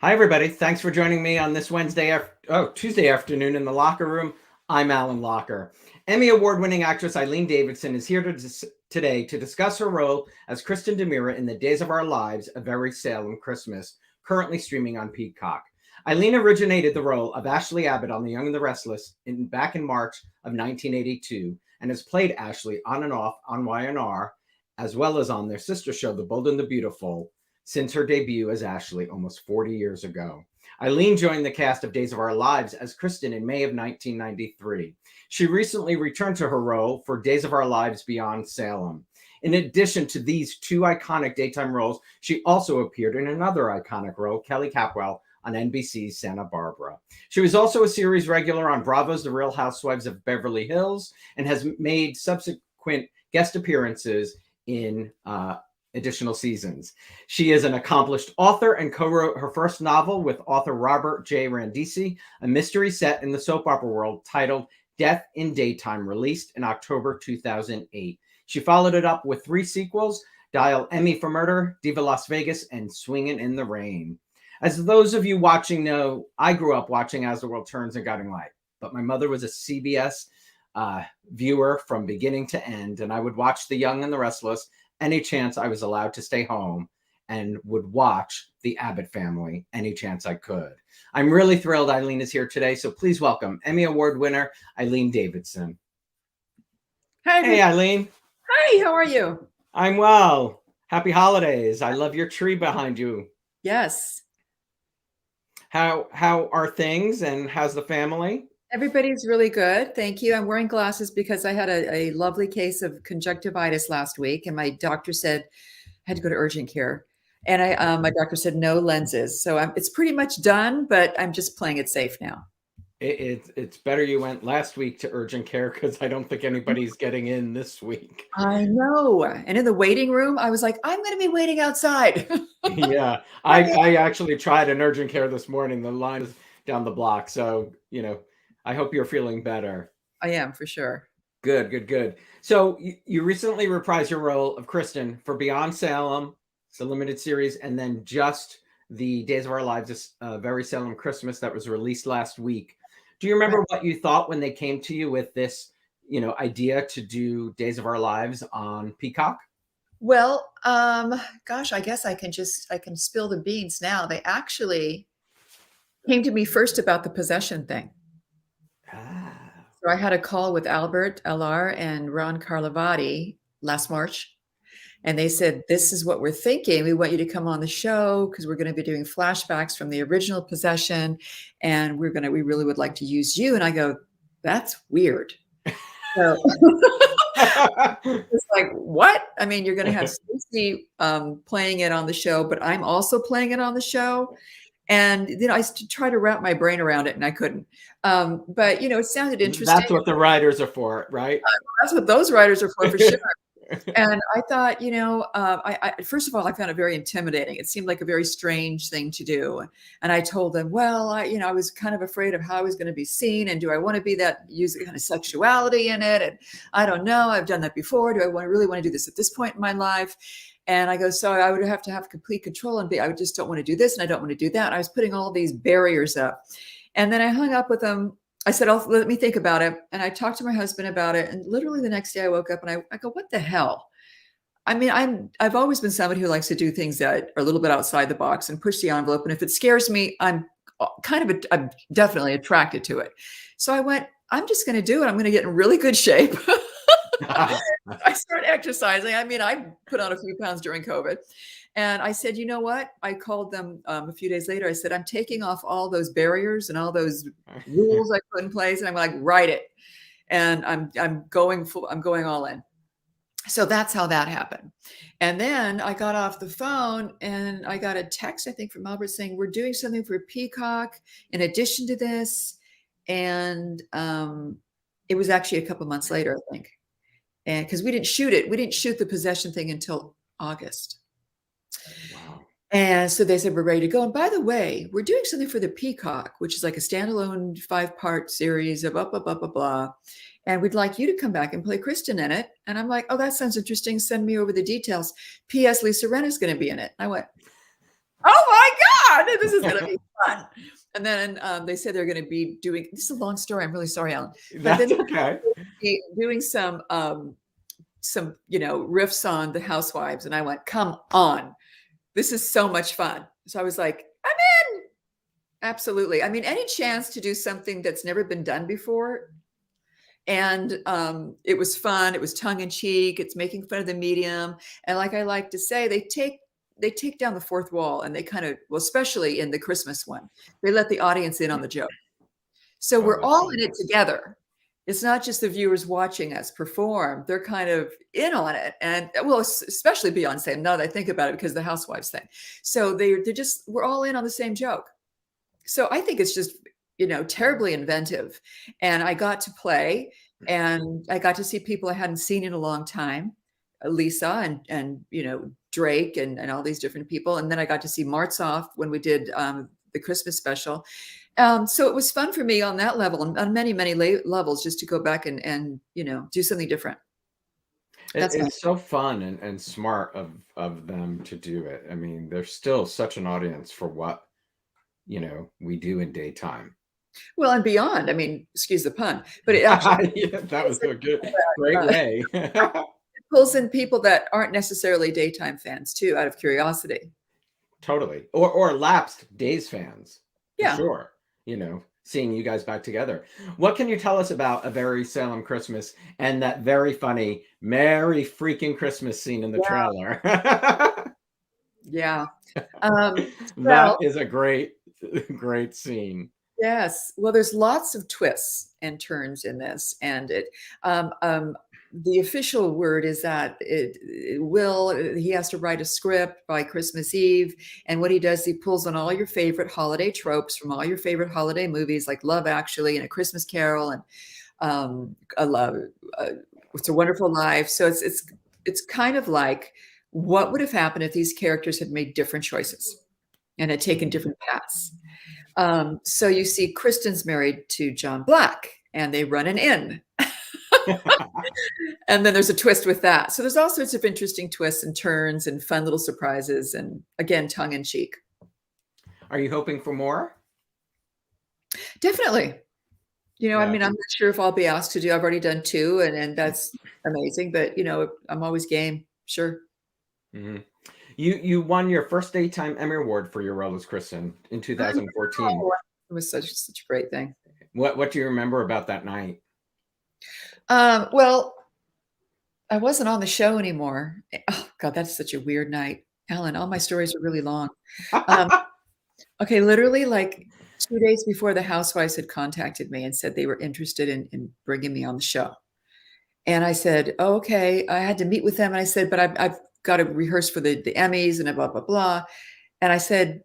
Hi, everybody. Thanks for joining me on this Tuesday afternoon in the Locher Room. I'm Alan Locher. Emmy Award-winning actress Eileen Davidson is here today to discuss her role as Kristen DiMera in The Days of Our Lives, A Very Salem Christmas, currently streaming on Peacock. Eileen originated the role of Ashley Abbott on The Young and the Restless back in March of 1982 and has played Ashley on and off on Y&R, as well as on their sister show, The Bold and the Beautiful, since her debut as Ashley almost 40 years ago. Eileen joined the cast of Days of Our Lives as Kristen in May of 1993. She recently returned to her role for Days of Our Lives Beyond Salem. In addition to these two iconic daytime roles, she also appeared in another iconic role, Kelly Capwell, on NBC's Santa Barbara. She was also a series regular on Bravo's The Real Housewives of Beverly Hills and has made subsequent guest appearances in additional seasons. She is an accomplished author and co-wrote her first novel with author Robert J. Randisi, a mystery set in the soap opera world titled Death in Daytime, released in October 2008. She followed it up with 3 sequels, Dial Emmy for Murder, Diva Las Vegas, and Swingin' in the Rain. As those of you watching know, I grew up watching As the World Turns and Guiding Light, but my mother was a CBS viewer from beginning to end, and I would watch The Young and the Restless any chance I was allowed to stay home, and would watch The Abbott Family any chance I could. I'm really thrilled Eileen is here today, so please welcome Emmy Award winner Eileen Davidson. Hi. Hey, Eileen. Hi, how are you? I'm well. Happy holidays. I love your tree behind you. Yes. How are things and how's the family? Everybody's really good. Thank you. I'm wearing glasses because I had a lovely case of conjunctivitis last week, and my doctor said I had to go to urgent care. And my doctor said no lenses. So it's pretty much done, but I'm just playing it safe now. It's better you went last week to urgent care, because I don't think anybody's getting in this week. I know. And in the waiting room, I was like, I'm going to be waiting outside. Yeah, I actually tried an urgent care this morning. The line is down the block. So, I hope you're feeling better. I am, for sure. Good. So you recently reprised your role of Kristen for Beyond Salem, it's a limited series, and then just the Days of Our Lives, Very Salem Christmas, that was released last week. Do you remember what you thought when they came to you with this, idea to do Days of Our Lives on Peacock? Well, gosh, I guess I can spill the beans now. They actually came to me first about the possession thing. So I had a call with Albert Alar and Ron Carlivati last March, and they said, this is what we're thinking. We want you to come on the show because we're going to be doing flashbacks from the original possession, and we really would like to use you. And I go, that's weird. So it's like, what? I mean, you're going to have Stacey playing it on the show, but I'm also playing it on the show. And I tried to wrap my brain around it, and I couldn't. But it sounded interesting. That's what the writers are for, right? That's what those writers are for sure. And I thought, I first of all, I found it very intimidating. It seemed like a very strange thing to do. And I told them, well, I was kind of afraid of how I was going to be seen, and do I want to use kind of sexuality in it? And I don't know. I've done that before. Do I really want to do this at this point in my life? And I go, so I would have to have complete control, and I just don't want to do this, and I don't want to do that. And I was putting all these barriers up. And then I hung up with them. I said, let me think about it. And I talked to my husband about it. And literally the next day I woke up and I go, what the hell? I mean, I've always been somebody who likes to do things that are a little bit outside the box and push the envelope. And if it scares me, I'm definitely attracted to it. So I went, I'm just going to do it. I'm going to get in really good shape. I started exercising. I mean, I put on a few pounds during COVID. And I said, you know what? I called them a few days later. I said, I'm taking off all those barriers and all those rules I put in place, and I'm like, write it. And I'm going all in. So that's how that happened. And then I got off the phone and I got a text, I think, from Albert saying, we're doing something for Peacock in addition to this. And it was actually a couple months later, I think. And because we didn't shoot it. We didn't shoot the possession thing until August. Wow. And so they said, we're ready to go. And by the way, we're doing something for the Peacock, which is like a standalone 5-part series of blah, blah, blah, blah, blah. And we'd like you to come back and play Kristen in it. And I'm like, oh, that sounds interesting. Send me over the details. P.S. Lisa Rinna is going to be in it. I went, oh my this is going to be fun. And then they said they're going to be doing, this is a long story. I'm really sorry, Alan. That's okay. Doing some, riffs on the Housewives. And I went, come on, this is so much fun. So I was like, I'm in. Absolutely. I mean, any chance to do something that's never been done before. And it was fun. It was tongue in cheek. It's making fun of the medium. And like I like to say, they take down the fourth wall, and they kind of, well, especially in the Christmas one, they let the audience in on the joke. So we're all in it together. It's not just the viewers watching us perform. They're kind of in on it. And well, especially Beyonce, now that I think about it, because of the Housewives thing. So we're all in on the same joke. So I think it's just, terribly inventive. And I got to play, and I got to see people I hadn't seen in a long time, Lisa and Drake and all these different people. And then I got to see Martsoff when we did the Christmas special. So it was fun for me on that level, and on many, many levels, just to go back and do something different. It's so fun and smart of them to do it. I mean, there's still such an audience for what, we do in daytime. Well, and beyond. I mean, excuse the pun, but it actually yeah, that was a great way. It pulls in people that aren't necessarily daytime fans too, out of curiosity. Totally, or lapsed Days fans. Yeah, sure. Seeing you guys back together. What can you tell us about A Very Salem Christmas and that very funny Merry freaking Christmas scene in the trailer? Yeah, that is a great scene. Yes. Well, there's lots of twists and turns in this, and the official word is that he has to write a script by Christmas Eve, and what he does, he pulls on all your favorite holiday tropes from all your favorite holiday movies, like Love Actually and A Christmas Carol and It's a Wonderful Life. So it's kind of like, what would have happened if these characters had made different choices and had taken different paths? So you see Kristen's married to John Black, and they run an inn. And then there's a twist with that. So there's all sorts of interesting twists and turns and fun little surprises, and again, tongue in cheek. Are you hoping for more? Definitely. I mean, I'm not sure if I'll be asked to do. I've already done 2, and that's amazing. But I'm always game. Sure. Mm-hmm. You won your first daytime Emmy Award for your role as Kristen in 2014. It was such a great thing. What do you remember about that night? Well, I wasn't on the show anymore. Oh God, that's such a weird night, Alan. All my stories are really long. Okay, literally like 2 days before, the Housewives had contacted me and said they were interested in bringing me on the show. And I said, oh, okay. I had to meet with them, and I said, but I've got to rehearse for the Emmys and blah, blah, blah. And I said,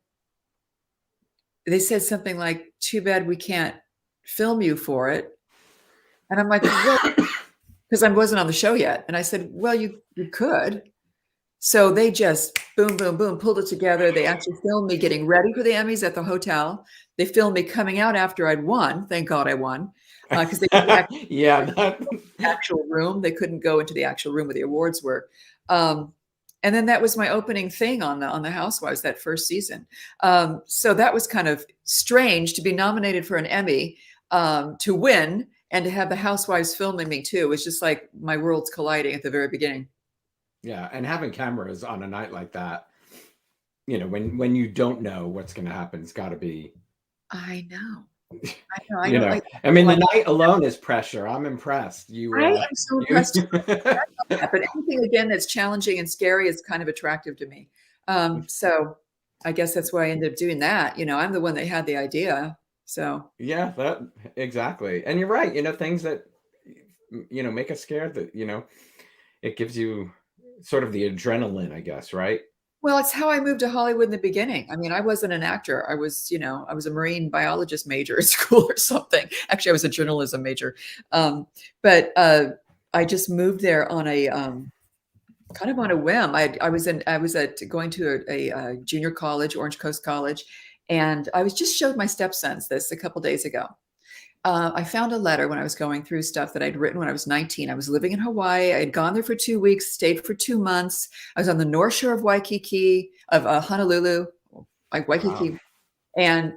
they said something like, too bad we can't film you for it. And I'm like, because I wasn't on the show yet. And I said, well, you could. So they just boom, boom, boom, pulled it together. They actually filmed me getting ready for the Emmys at the hotel. They filmed me coming out after I'd won. Thank God I won. Because they couldn't the actual room. They couldn't go into the actual room where the awards were. And then that was my opening thing on the Housewives that first season. So that was kind of strange to be nominated for an Emmy, to win, and to have the Housewives filming me too. It was just like my worlds colliding at the very beginning. Yeah, and having cameras on a night like that, when you don't know what's going to happen, it's got to be. I know. I mean, the night alone is pressure. I'm impressed. I am so impressed. But anything again that's challenging and scary is kind of attractive to me. So I guess that's why I ended up doing that. I'm the one that had the idea. So yeah, that exactly. And you're right. Things that make us scared. That it gives you sort of the adrenaline, I guess, right? Well, it's how I moved to Hollywood in the beginning. I mean, I wasn't an actor. I was a marine biologist major at school or something. Actually, I was a journalism major. But I just moved there on a kind of on a whim. I was going to a junior college, Orange Coast College, and I was just showed my stepsons this a couple days ago. I found a letter when I was going through stuff that I'd written when I was 19. I was living in Hawaii. I had gone there for 2 weeks, stayed for 2 months. I was on the North Shore of Waikiki, of Honolulu. like Wow. Waikiki and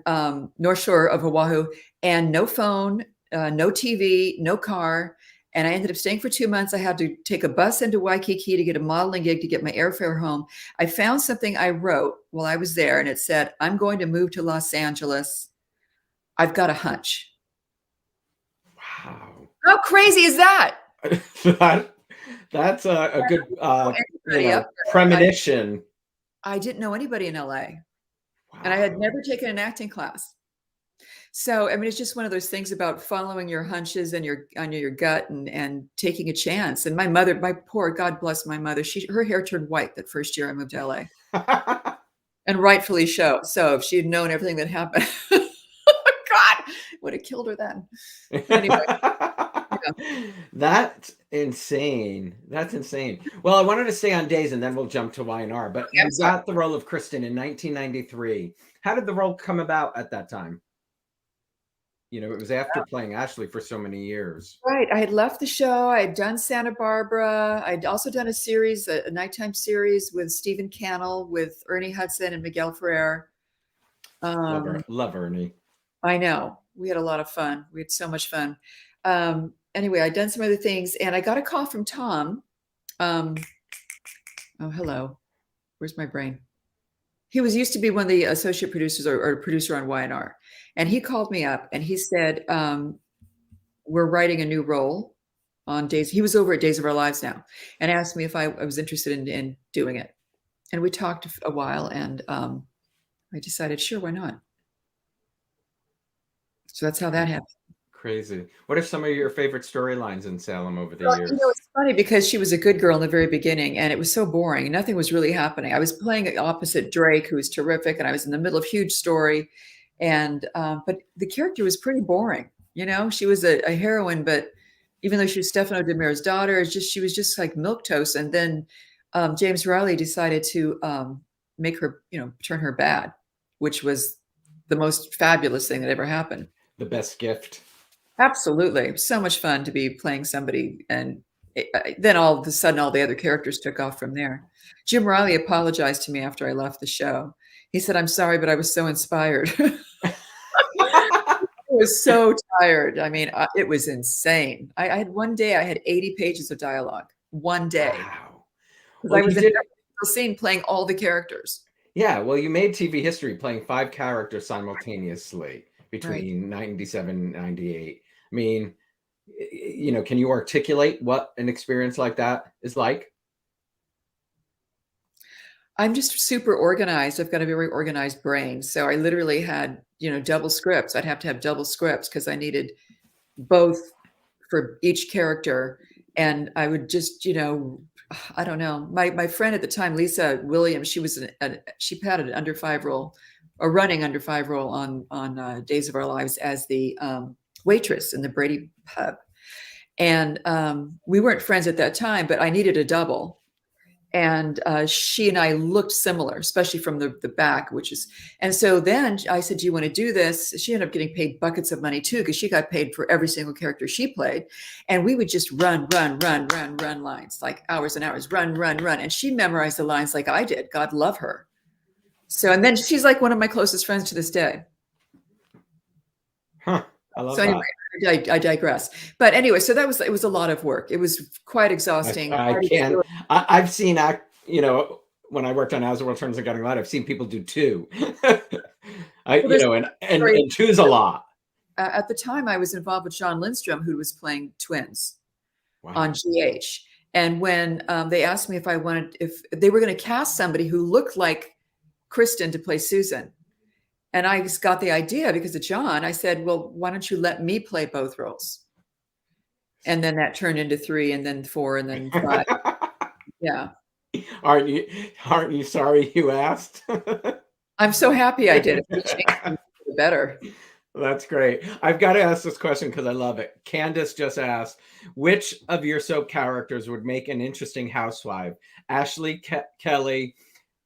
North Shore of Oahu, and no phone, no TV, no car. And I ended up staying for 2 months. I had to take a bus into Waikiki to get a modeling gig to get my airfare home. I found something I wrote while I was there, and it said, "I'm going to move to Los Angeles. I've got a hunch." Wow. How crazy is that? that that's a good premonition. I didn't know anybody in LA, and I Wow. had never taken an acting class. So, I mean, it's just one of those things about following your hunches and your gut and taking a chance. And my mother, my poor, God bless my mother, her hair turned white that first year I moved to LA, and rightfully so. So if she had known everything that happened, God, would have killed her then. Anyway, yeah. That's insane. That's insane. Well, I wanted to stay on days and then we'll jump to Y&R, but Okay, I'm you sorry. got the role of Kristen in 1993. How did the role come about at that time? You know, it was after playing Ashley for so many years. Right. I had left the show. I had done Santa Barbara. I'd also done a series, a nighttime series with Stephen Cannell, with Ernie Hudson and Miguel Ferrer. Love Ernie. I know. We had a lot of fun. We had so much fun. Anyway, I'd done some other things, and I got a call from Tom. Oh, hello. Where's my brain? He used to be one of the associate producers or producer on Y&R. And he called me up and he said, we're writing a new role on Days. He was over at Days of Our Lives now, and asked me if I was interested in doing it. And we talked a while, and I decided, sure, why not? So that's how that happened. Crazy. What are some of your favorite storylines in Salem over the Well, years? it's funny because she was a good girl in the very beginning, and it was so boring. Nothing was really happening. I was playing opposite Drake, who was terrific, and I was in the middle of a huge story. And but the character was pretty boring. You know, she was a heroine, but even though she was Stefano DiMera's daughter, she was just like milquetoast. And then James Riley decided to make her, turn her bad, which was the most fabulous thing that ever happened. The best gift. Absolutely. So much fun to be playing somebody. And then all of a sudden, all the other characters took off from there. Jim Riley apologized to me after I left the show. He said, "I'm sorry, but I was so inspired." I was so tired. I mean, it was insane. I had one day, I had 80 pages of dialogue. One day. Wow. Because Well, I was you in did. every single scene playing all the characters. Yeah, well, you made TV history playing 5 characters simultaneously Right. between 97 and 98. I mean, can you articulate what an experience like that is like? I'm just super organized. I've got a very organized brain. So I literally had, double scripts. I'd have to have double scripts because I needed both for each character. And I would just, I don't know. My friend at the time, Lisa Williams, she was she had an under 5 role, a running under 5 role on Days of Our Lives as the waitress in the Brady pub. And we weren't friends at that time, but I needed a double. And she and I looked similar, especially from the back, and so then I said, "Do you want to do this?" She ended up getting paid buckets of money too, because she got paid for every single character she played. And we would just run lines, like hours and hours, run. And she memorized the lines like I did. God love her. So, and then she's like one of my closest friends to this day. Huh. I love So anyway, I digress. But anyway, so it was a lot of work. It was quite exhausting. I can't. I've seen when I worked on As the World Turns and Getting Light, I've seen people do 2. And 2's a lot. At the time, I was involved with John Lindstrom, who was playing twins on GH. And when they asked me if they were going to cast somebody who looked like Kristen to play Susan. And I just got the idea because of John. I said, "Well, why don't you let me play both roles?" And then that turned into 3 and then 4 and then 5. Yeah. Aren't you sorry you asked? I'm so happy I did. It better. That's great. I've got to ask this question because I love it. Candace just asked, which of your soap characters would make an interesting housewife? Ashley, Kelly,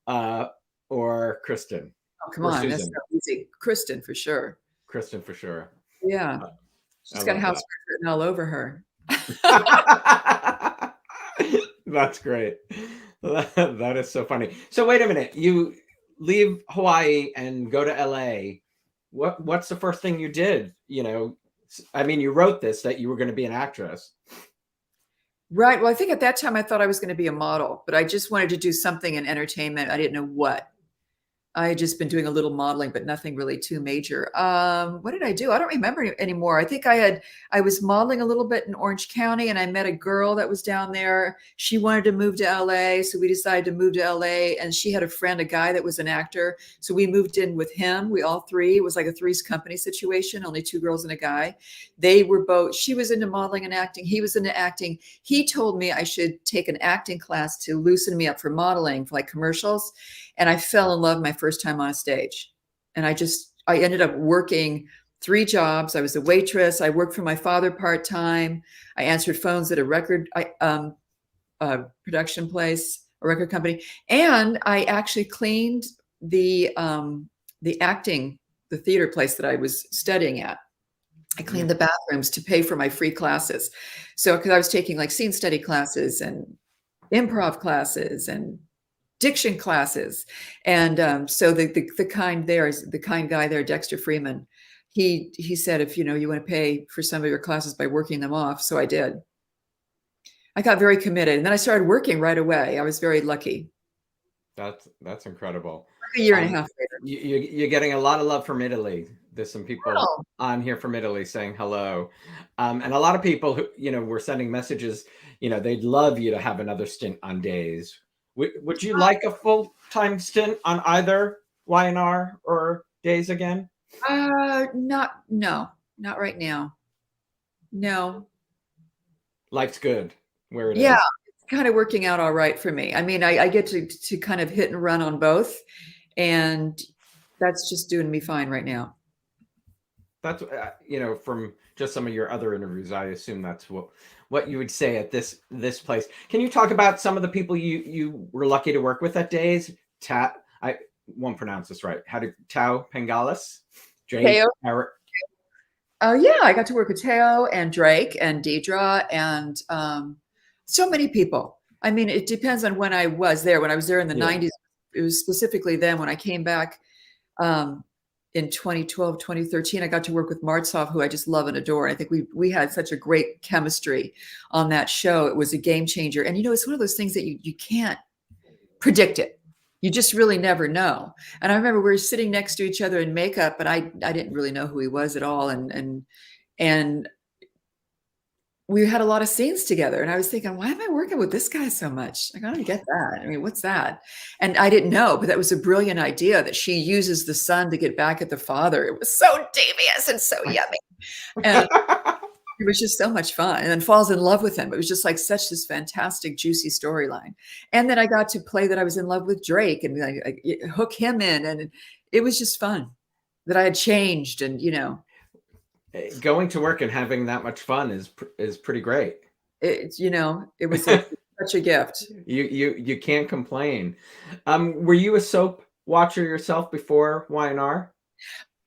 or Kristen? Oh, come on. That's so easy. Kristen, for sure. Kristen, for sure. Yeah. She's got housewife written all over her. That's great. That is so funny. So wait a minute. leave Hawaii and go to LA, what's the first thing you did? I mean, you wrote this that you were going to be an actress. Right. Well, I think at that time I thought I was going to be a model, but I just wanted to do something in entertainment. I didn't know what. I had just been doing a little modeling, but nothing really too major. What did I do? I don't remember anymore. I think I was modeling a little bit in Orange County, and I met a girl that was down there. She wanted to move to LA, so we decided to move to LA. And she had a friend, a guy that was an actor, so we moved in with him. We all three. It was like a Three's Company situation, only two girls and a guy. They were both. She was into modeling and acting. He was into acting. He told me I should take an acting class to loosen me up for modeling, for like commercials. And I fell in love my first time on a stage. And I ended up working 3 jobs. I was a waitress. I worked for my father part-time. I answered phones at a record production place, a record company. And I actually cleaned the theater place that I was studying at. I cleaned the bathrooms to pay for my free classes. So, because I was taking like scene study classes and improv classes and diction classes. And so the kind guy there, Dexter Freeman, he said, if you want to pay for some of your classes by working them off. So I did. I got very committed, and then I started working right away. I was very lucky. That's incredible. A year and a half later. You're getting a lot of love from Italy. There's some people on here from Italy saying hello. And a lot of people who, were sending messages, they'd love you to have another7 on Days. Would you like a full-time stint on either Y&R or Days again? Not right now. No. Life's good where it is. Yeah, it's kind of working out all right for me. I mean, I get to kind of hit and run on both, and that's just doing me fine right now. That's from just some of your other interviews, I assume that's what you would say at this place. Can you talk about some of the people you were lucky to work with at Days? I won't pronounce this right. Tao Pengalis, Drake, Eric. Oh yeah, I got to work with Tao and Drake and Deidre and so many people. I mean, it depends on when I was there. When I was there in the 90s, it was specifically then. When I came back in 2012, 2013, I got to work with Martsoff, who I just love and adore. And I think we had such a great chemistry on that show. It was a game changer. And it's one of those things that you can't predict it. You just really never know. And I remember we were sitting next to each other in makeup, but I didn't really know who he was at all. And we had a lot of scenes together, and I was thinking, why am I working with this guy so much? I don't get that. I mean, what's that? And I didn't know, but that was a brilliant idea that she uses the son to get back at the father. It was so devious and so yummy. And it was just so much fun, and then falls in love with him. It was just like such this fantastic, juicy storyline. And then I got to play that I was in love with Drake and I hook him in. And it was just fun that I had changed. And, going to work and having that much fun is pretty great. It was such a gift. You can't complain. Were you a soap watcher yourself before Y&R?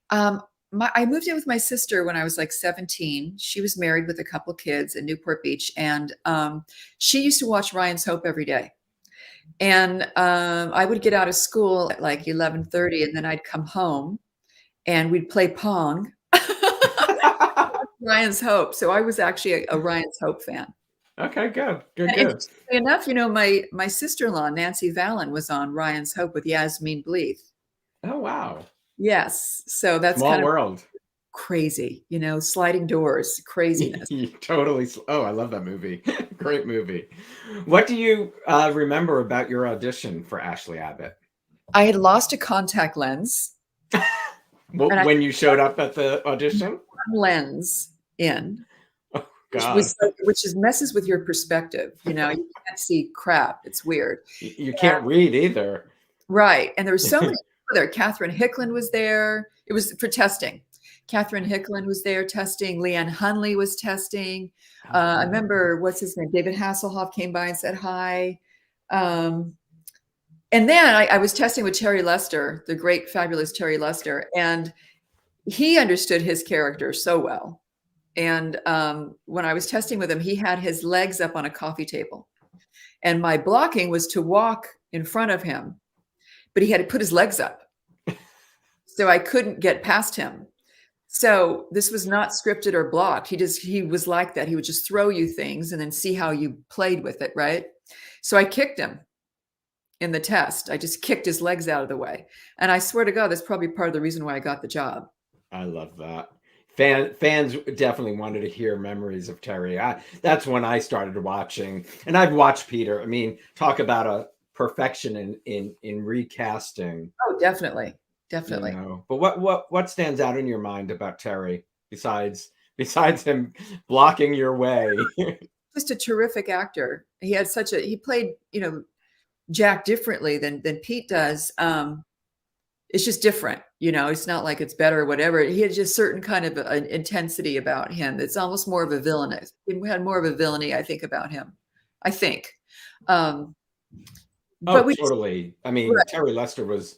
I moved in with my sister when I was like 17. She was married with a couple kids in Newport Beach, and she used to watch Ryan's Hope every day. And I would get out of school at like 11:30, and then I'd come home, and we'd play Pong. Ryan's Hope. So I was actually a Ryan's Hope fan. Okay, good. Enough, my sister-in-law, Nancy Vallon, was on Ryan's Hope with Yasmin Bleeth. Oh, wow. Yes. So that's Small kind of world. Crazy, sliding doors, craziness. Totally. Oh, I love that movie. Great movie. What do you remember about your audition for Ashley Abbott? I had lost a contact lens. When you showed up at the audition? One lens in. Oh, God. Which messes with your perspective. You can't see crap. It's weird. You can't read either. Right. And there were so many people there. Catherine Hickland was there. It was for testing. Catherine Hickland was there testing. Leanne Hunley was testing. I remember, what's his name? David Hasselhoff came by and said hi. And then I was testing with Terry Lester, the great, fabulous Terry Lester. And he understood his character so well. And when I was testing with him, he had his legs up on a coffee table. And my blocking was to walk in front of him. but he had to put his legs up. So I couldn't get past him. So this was not scripted or blocked. He was like that. He would just throw you things and then see how you played with it, right? So I kicked him in the test. I just kicked his legs out of the way. And I swear to God, that's probably part of the reason why I got the job. I love that. Fans definitely wanted to hear memories of Terry. That's when I started watching, and I've watched Peter. I mean, talk about a perfection in recasting. Oh, definitely. Definitely. You know? But what stands out in your mind about Terry besides him blocking your way? Just a terrific actor. He played, Jack differently than Pete does. It's just different, it's not like it's better or whatever. He had just certain kind of an intensity about him. It's almost more of a villain. He had more of a villainy, I think, about him. I think. Totally. I mean, right. Terry Lester was,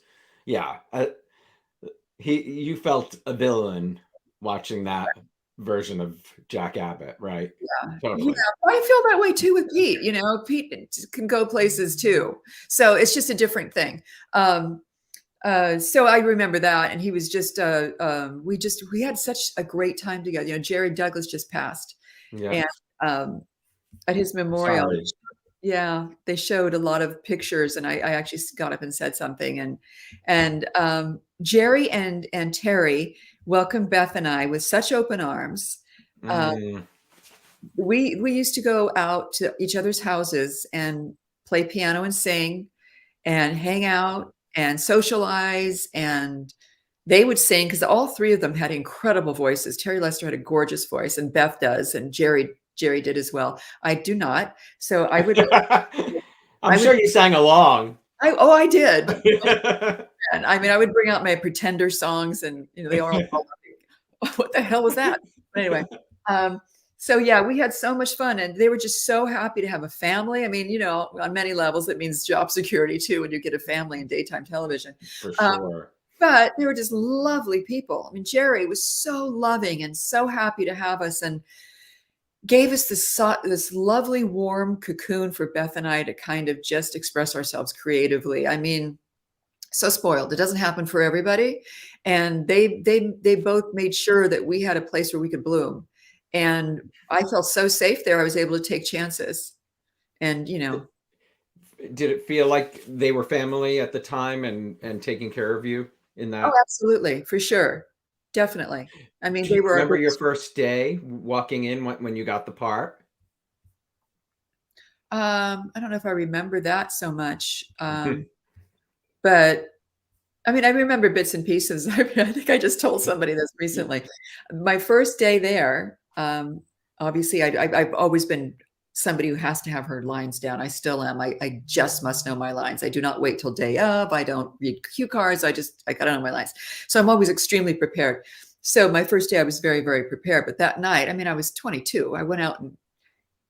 you felt a villain watching that version of Jack Abbott, right? Yeah, totally. Yeah, I feel that way too with Pete. Pete can go places too, so it's just a different thing. So I remember that, and he was just we had such a great time together. Jerry Douglas just passed, and at his memorial. Sorry. Yeah, they showed a lot of pictures, and I actually got up and said something, and Jerry and Terry welcomed Beth and I with such open arms. We used to go out to each other's houses and play piano and sing and hang out and socialize, and they would sing because all three of them had incredible voices. Terry Lester had a gorgeous voice, and Beth does, and Jerry did as well. I do not. So I would. I'm sure you sang along. I did. And I mean, I would bring out my Pretender songs, and they all like, what the hell was that? But anyway, so yeah, we had so much fun, and they were just so happy to have a family. I mean, on many levels, it means job security too when you get a family in daytime television. For sure. But they were just lovely people. I mean, Jerry was so loving and so happy to have us, and gave us this lovely warm cocoon for Beth and I to kind of just express ourselves creatively. I mean, so spoiled. It doesn't happen for everybody. And they both made sure that we had a place where we could bloom. And I felt so safe there. I was able to take chances. And, Did it feel like they were family at the time and taking care of you in that? Oh, absolutely. For sure. Definitely. I mean, they were. Remember your first day walking in when you got the part? I don't know if I remember that so much. But I mean, I remember bits and pieces. I think I just told somebody this recently. My first day there, obviously I've always been somebody who has to have her lines down. I still am. I just must know my lines. I do not wait till day of. I don't read cue cards. I got to know my lines. So I'm always extremely prepared. So my first day I was very, very prepared. But that night, I mean, I was 22. I went out and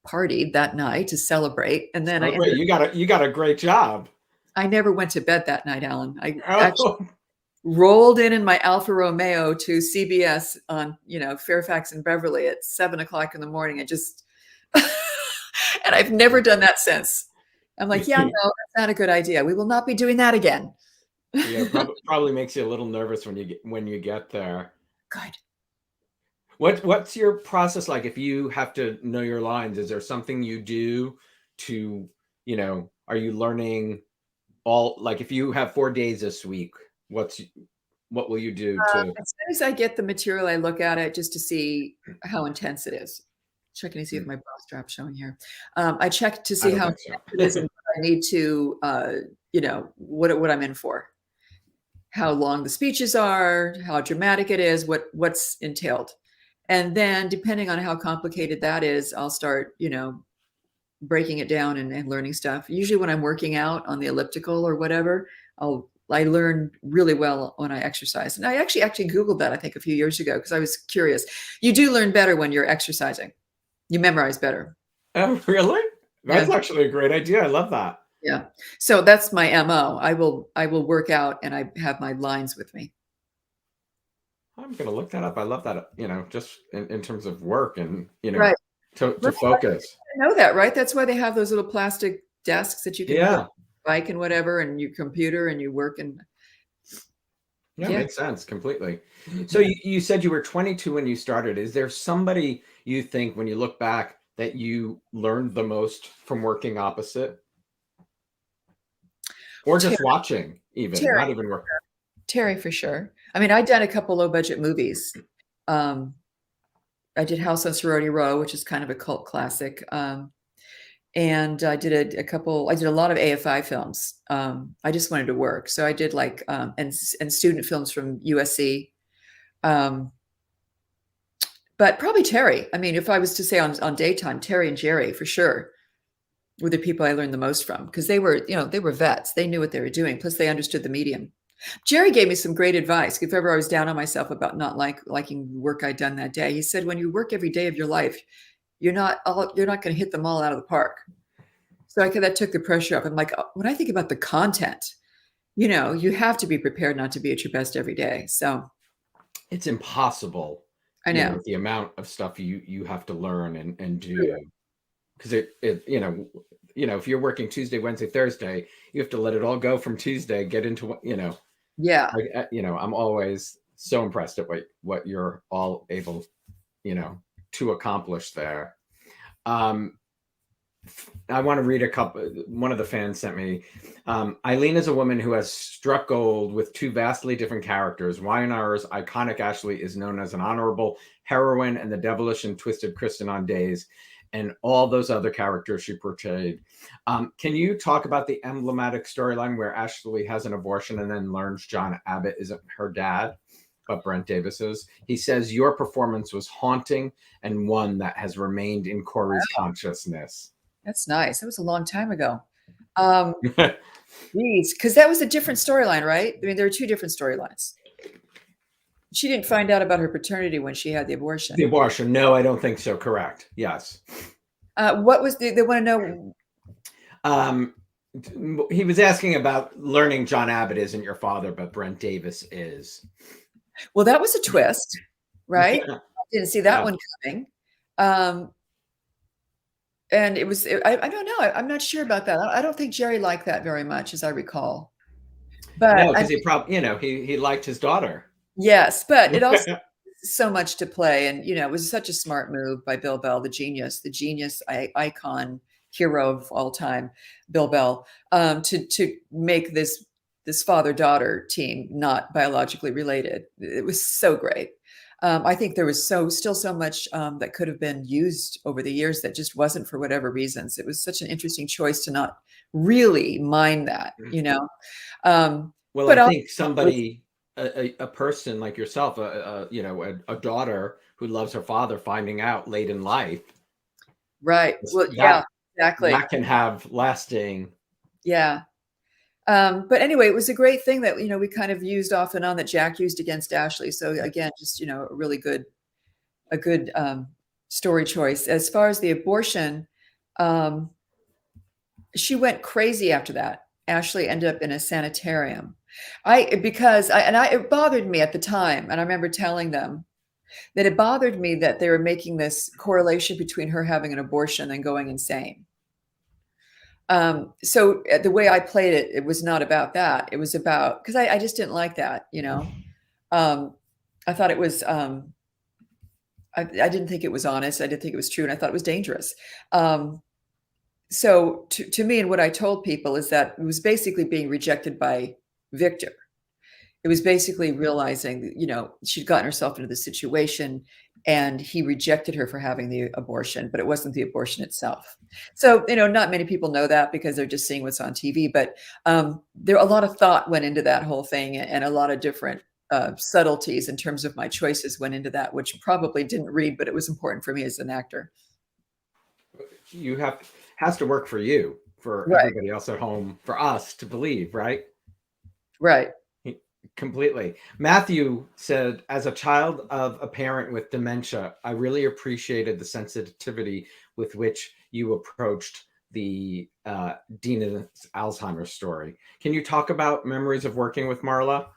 partied that night to celebrate. And then you got a great job. I never went to bed that night, Alan. I actually rolled in my Alfa Romeo to CBS on, Fairfax and Beverly at 7:00 in the morning. And just, and I've never done that since. I'm like, yeah, no, that's not a good idea. We will not be doing that again. Yeah, probably makes you a little nervous when you get there. Good. What's your process like if you have to know your lines? Is there something you do to, are you learning if you have 4 days this week, what will you do to? As soon as I get the material, I look at it just to see how intense it is. Checking to see if my bra strap's showing here. I check to see how intense it is and what I need to, what I'm in for. How long the speeches are, how dramatic it is, what's entailed. And then depending on how complicated that is, I'll start, breaking it down and learning stuff. Usually when I'm working out on the elliptical or whatever, I learn really well when I exercise. And I actually Googled that, I think, a few years ago because I was curious. You do learn better when you're exercising. You memorize better. Oh, really? That's actually a great idea. I love that. Yeah. So that's my MO. I will work out and I have my lines with me. I'm going to look that up. I love that, just in terms of work and, right. to focus. I know that, right? That's why they have those little plastic desks that you can. Yeah. bike and whatever, and your computer, and you work and Yeah, yeah. makes sense completely. So you said you were 22 when you started. Is there somebody you think when you look back that you learned the most from working opposite? Or just Terry, watching even, Terry, not even work. Terry for sure. I mean, I'd done a couple low budget movies. Um, I did House on Sorority Row, which is kind of a cult classic. And I did I did a lot of AFI films. I just wanted to work. So I did like, and student films from USC. Um, but probably Terry. I mean, if I was to say on daytime, Terry and Jerry for sure were the people I learned the most from, because they were, they were vets. They knew what they were doing. Plus they understood the medium. Jerry gave me some great advice. If ever I was down on myself about not liking work I'd done that day, he said, when you work every day of your life, you're not going to hit them all out of the park. So that took the pressure off. I'm like, when I think about the content, you have to be prepared not to be at your best every day. So It's impossible, I know. with the amount of stuff you have to learn and do. Because if you're working Tuesday, Wednesday, Thursday, you have to let it all go from Tuesday, get into, Yeah. I'm always so impressed at what you're all able, to accomplish there. I want to read a couple. One of the fans sent me. Eileen is a woman who has struck gold with two vastly different characters. Y&R's iconic Ashley is known as an honorable heroine and the devilish and twisted Kristen on days, and all those other characters she portrayed. Can you talk about the emblematic storyline where Ashley has an abortion and then learns John Abbott isn't her dad, but Brent Davis's? He says your performance was haunting and one that has remained in Corey's consciousness. That's nice. That was a long time ago. Geez, because that was a different storyline, right? I mean, there are two different storylines. She didn't find out about her paternity when she had the abortion. The abortion? No, I don't think so. Correct. Yes. What was they want to know? He was asking about learning John Abbott isn't your father, but Brent Davis is. Well, that was a twist, right? Yeah. I didn't see that one coming. And it was, I don't know. I'm not sure about that. I don't think Jerry liked that very much, as I recall. But no, because he probably, he liked his daughter. Yes, but it also so much to play, and it was such a smart move by Bill Bell, the genius icon, hero of all time, Bill Bell, to make this father-daughter team not biologically related. It was so great. I think there was still so much that could have been used over the years that just wasn't for whatever reasons. It was such an interesting choice to not really mind that, Well, but I think somebody, a person like yourself, a daughter who loves her father, finding out late in life. Right. Well, yeah, exactly. That can have lasting. Yeah. But anyway, it was a great thing that, we kind of used off and on that Jack used against Ashley. So again, just, a really good, story choice. As far as the abortion, she went crazy after that. Ashley ended up in a sanitarium. It bothered me at the time. And I remember telling them that it bothered me that they were making this correlation between her having an abortion and going insane. So the way I played it, it was not about that. It was about, because I just didn't like that, I thought it was, I didn't think it was honest. I didn't think it was true. And I thought it was dangerous. So to me, and what I told people is that it was basically being rejected by Victor. It was basically realizing, she'd gotten herself into the situation and he rejected her for having the abortion, but it wasn't the abortion itself. So, not many people know that because they're just seeing what's on TV, but there a lot of thought went into that whole thing, and a lot of different subtleties in terms of my choices went into that, which probably didn't read, but it was important for me as an actor. Has to work for you, for right. Everybody else at home, for us to believe, right? Right. Completely. Matthew said, as a child of a parent with dementia, I really appreciated the sensitivity with which you approached the Dina's Alzheimer's story. Can you talk about memories of working with Marla?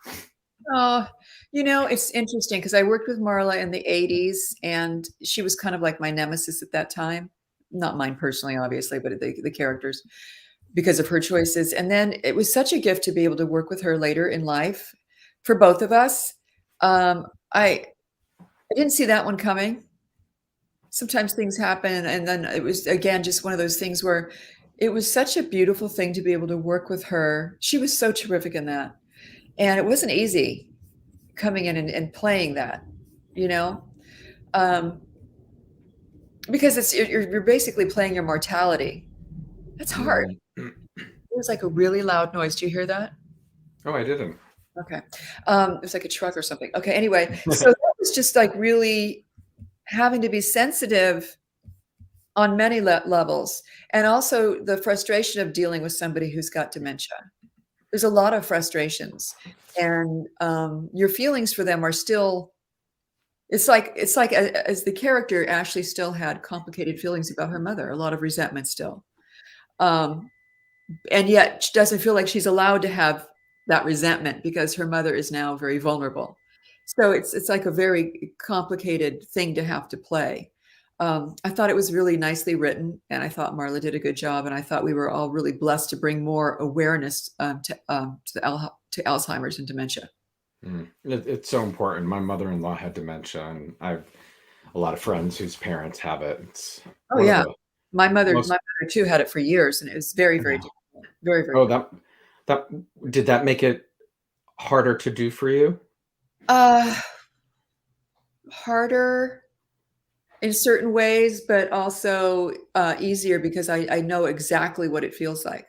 Oh, it's interesting because I worked with Marla in the 80s, and she was kind of like my nemesis at that time. Not mine personally, obviously, but the characters. because of her choices. And then it was such a gift to be able to work with her later in life for both of us. I didn't see that one coming. Sometimes things happen. And then it was, again, just one of those things where it was such a beautiful thing to be able to work with her. She was so terrific in that. And it wasn't easy coming in and playing that, you know, because you're basically playing your mortality. That's hard. It was like a really loud noise. Do you hear that? Oh, I didn't. Okay. It was like a truck or something. Okay. Anyway, so that was just like really having to be sensitive on many levels, and also the frustration of dealing with somebody who's got dementia. There's a lot of frustrations, and your feelings for them are still. It's like as the character, Ashley still had complicated feelings about her mother, a lot of resentment still, and yet she doesn't feel like she's allowed to have that resentment because her mother is now very vulnerable. So it's like a very complicated thing to have to play. I thought it was really nicely written, and I thought Marla did a good job, and I thought we were all really blessed to bring more awareness to Alzheimer's and dementia. It's so important. My mother-in-law had dementia, and I've a lot of friends whose parents have it. It's Oh yeah, my mother too had it for years, and it was very, very difficult. Very, very. Oh, that did that make it harder to do for you? Harder in certain ways, but also easier because I know exactly what it feels like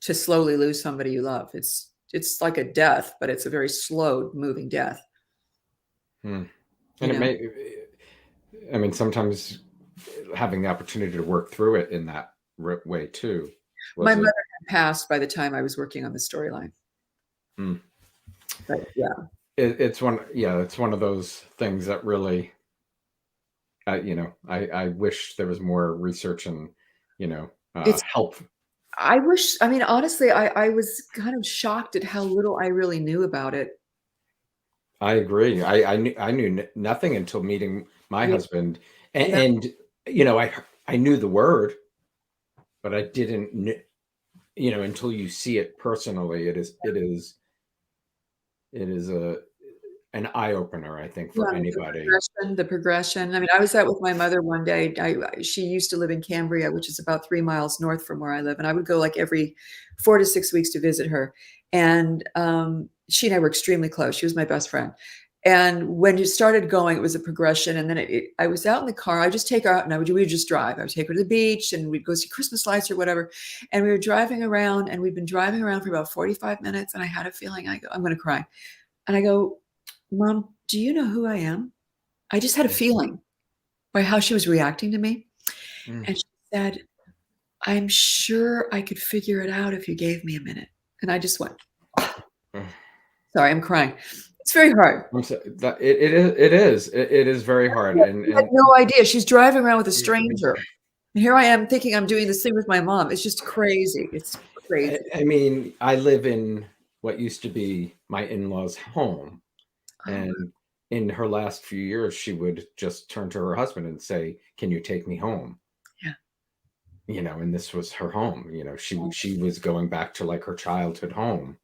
to slowly lose somebody you love. It's like a death, but it's a very slow moving death. And I mean, sometimes having the opportunity to work through it in that way too. My mother had passed by the time I was working on the storyline. But yeah. It's one of those things that really, I wish there was more research and, help. I wish, I mean, honestly, I was kind of shocked at how little I really knew about it. I agree. I knew nothing until meeting my husband, and I knew the word, but I didn't, until you see it personally. It is an eye opener, I think, for anybody. The progression. I mean, I was out with my mother one day. She used to live in Cambria, which is about 3 miles north from where I live, and I would go like every 4 to 6 weeks to visit her. And she and I were extremely close. She was my best friend. And when you started going, it was a progression. And then I was out in the car. I just take her out, and we would just drive. I would take her to the beach, and we'd go see Christmas lights or whatever. And we were driving around, and we'd been driving around for about 45 minutes. And I had a feeling, I'm going to cry. And I go, Mom, do you know who I am? I just had a feeling by how she was reacting to me. And she said, I'm sure I could figure it out if you gave me a minute. And I just went, sorry, I'm crying. It's very hard. It is very hard. And I had no idea. She's driving around with a stranger. And here I am thinking I'm doing this thing with my mom. It's just crazy. It's crazy. I mean, I live in what used to be my in-laws' home. And in her last few years, she would just turn to her husband and say, "Can you take me home?" Yeah. And this was her home. She was going back to like her childhood home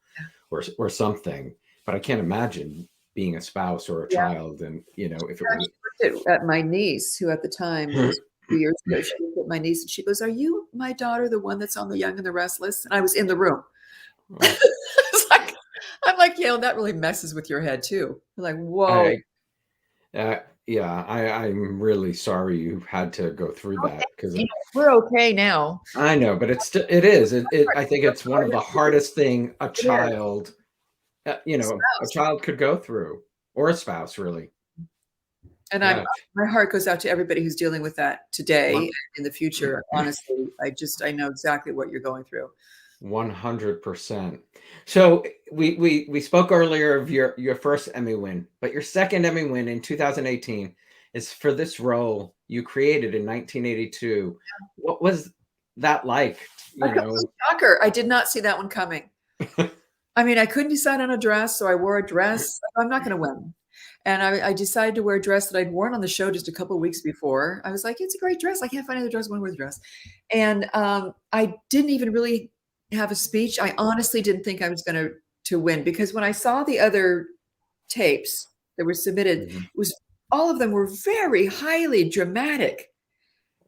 or something. But I can't imagine being a spouse or a child. And, if it was. She looked at my niece, who at the time was 2 years ago, she looked at my niece and she goes, "Are you my daughter, the one that's on The Young and the Restless?" And I was in the room. I'm like, that really messes with your head too. You're like, whoa. I'm really sorry you had to go through that, because we're okay now. I know, but it is. I think it's one of the hardest thing a child, a child could go through, or a spouse, really. And my heart goes out to everybody who's dealing with that today and in the future. Honestly, I know exactly what you're going through. 100%. So we spoke earlier of your first Emmy win, but your second Emmy win in 2018 is for this role you created in 1982. What was that like? Shocker. I did not see that one coming. I mean, I couldn't decide on a dress, so I wore a dress. I'm not going to win. And I decided to wear a dress that I'd worn on the show just a couple of weeks before. I was like, it's a great dress. I can't find another dress. I want to wear the dress. And I didn't even really have a speech. I honestly didn't think I was going to win, because when I saw the other tapes that were submitted, it was all of them were very highly dramatic,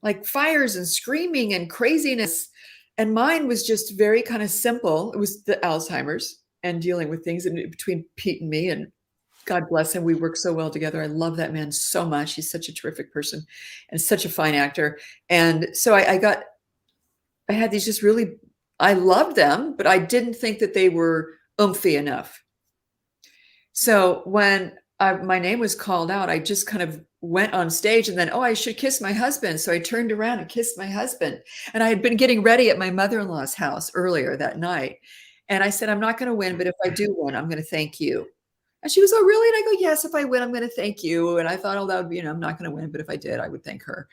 like fires and screaming and craziness. And mine was just very kind of simple. It was the Alzheimer's and dealing with things between Pete and me, and God bless him. We work so well together. I love that man so much. He's such a terrific person and such a fine actor. And so I had these just really, I loved them, but I didn't think that they were oomphy enough. So when my name was called out, I just kind of went on stage, and then, oh, I should kiss my husband. So I turned around and kissed my husband. And I had been getting ready at my mother-in-law's house earlier that night. And I said, I'm not going to win, but if I do win, I'm going to thank you. And she was, oh, really? And I go, yes, if I win, I'm going to thank you. And I thought, oh, that would be, I'm not going to win, but if I did, I would thank her.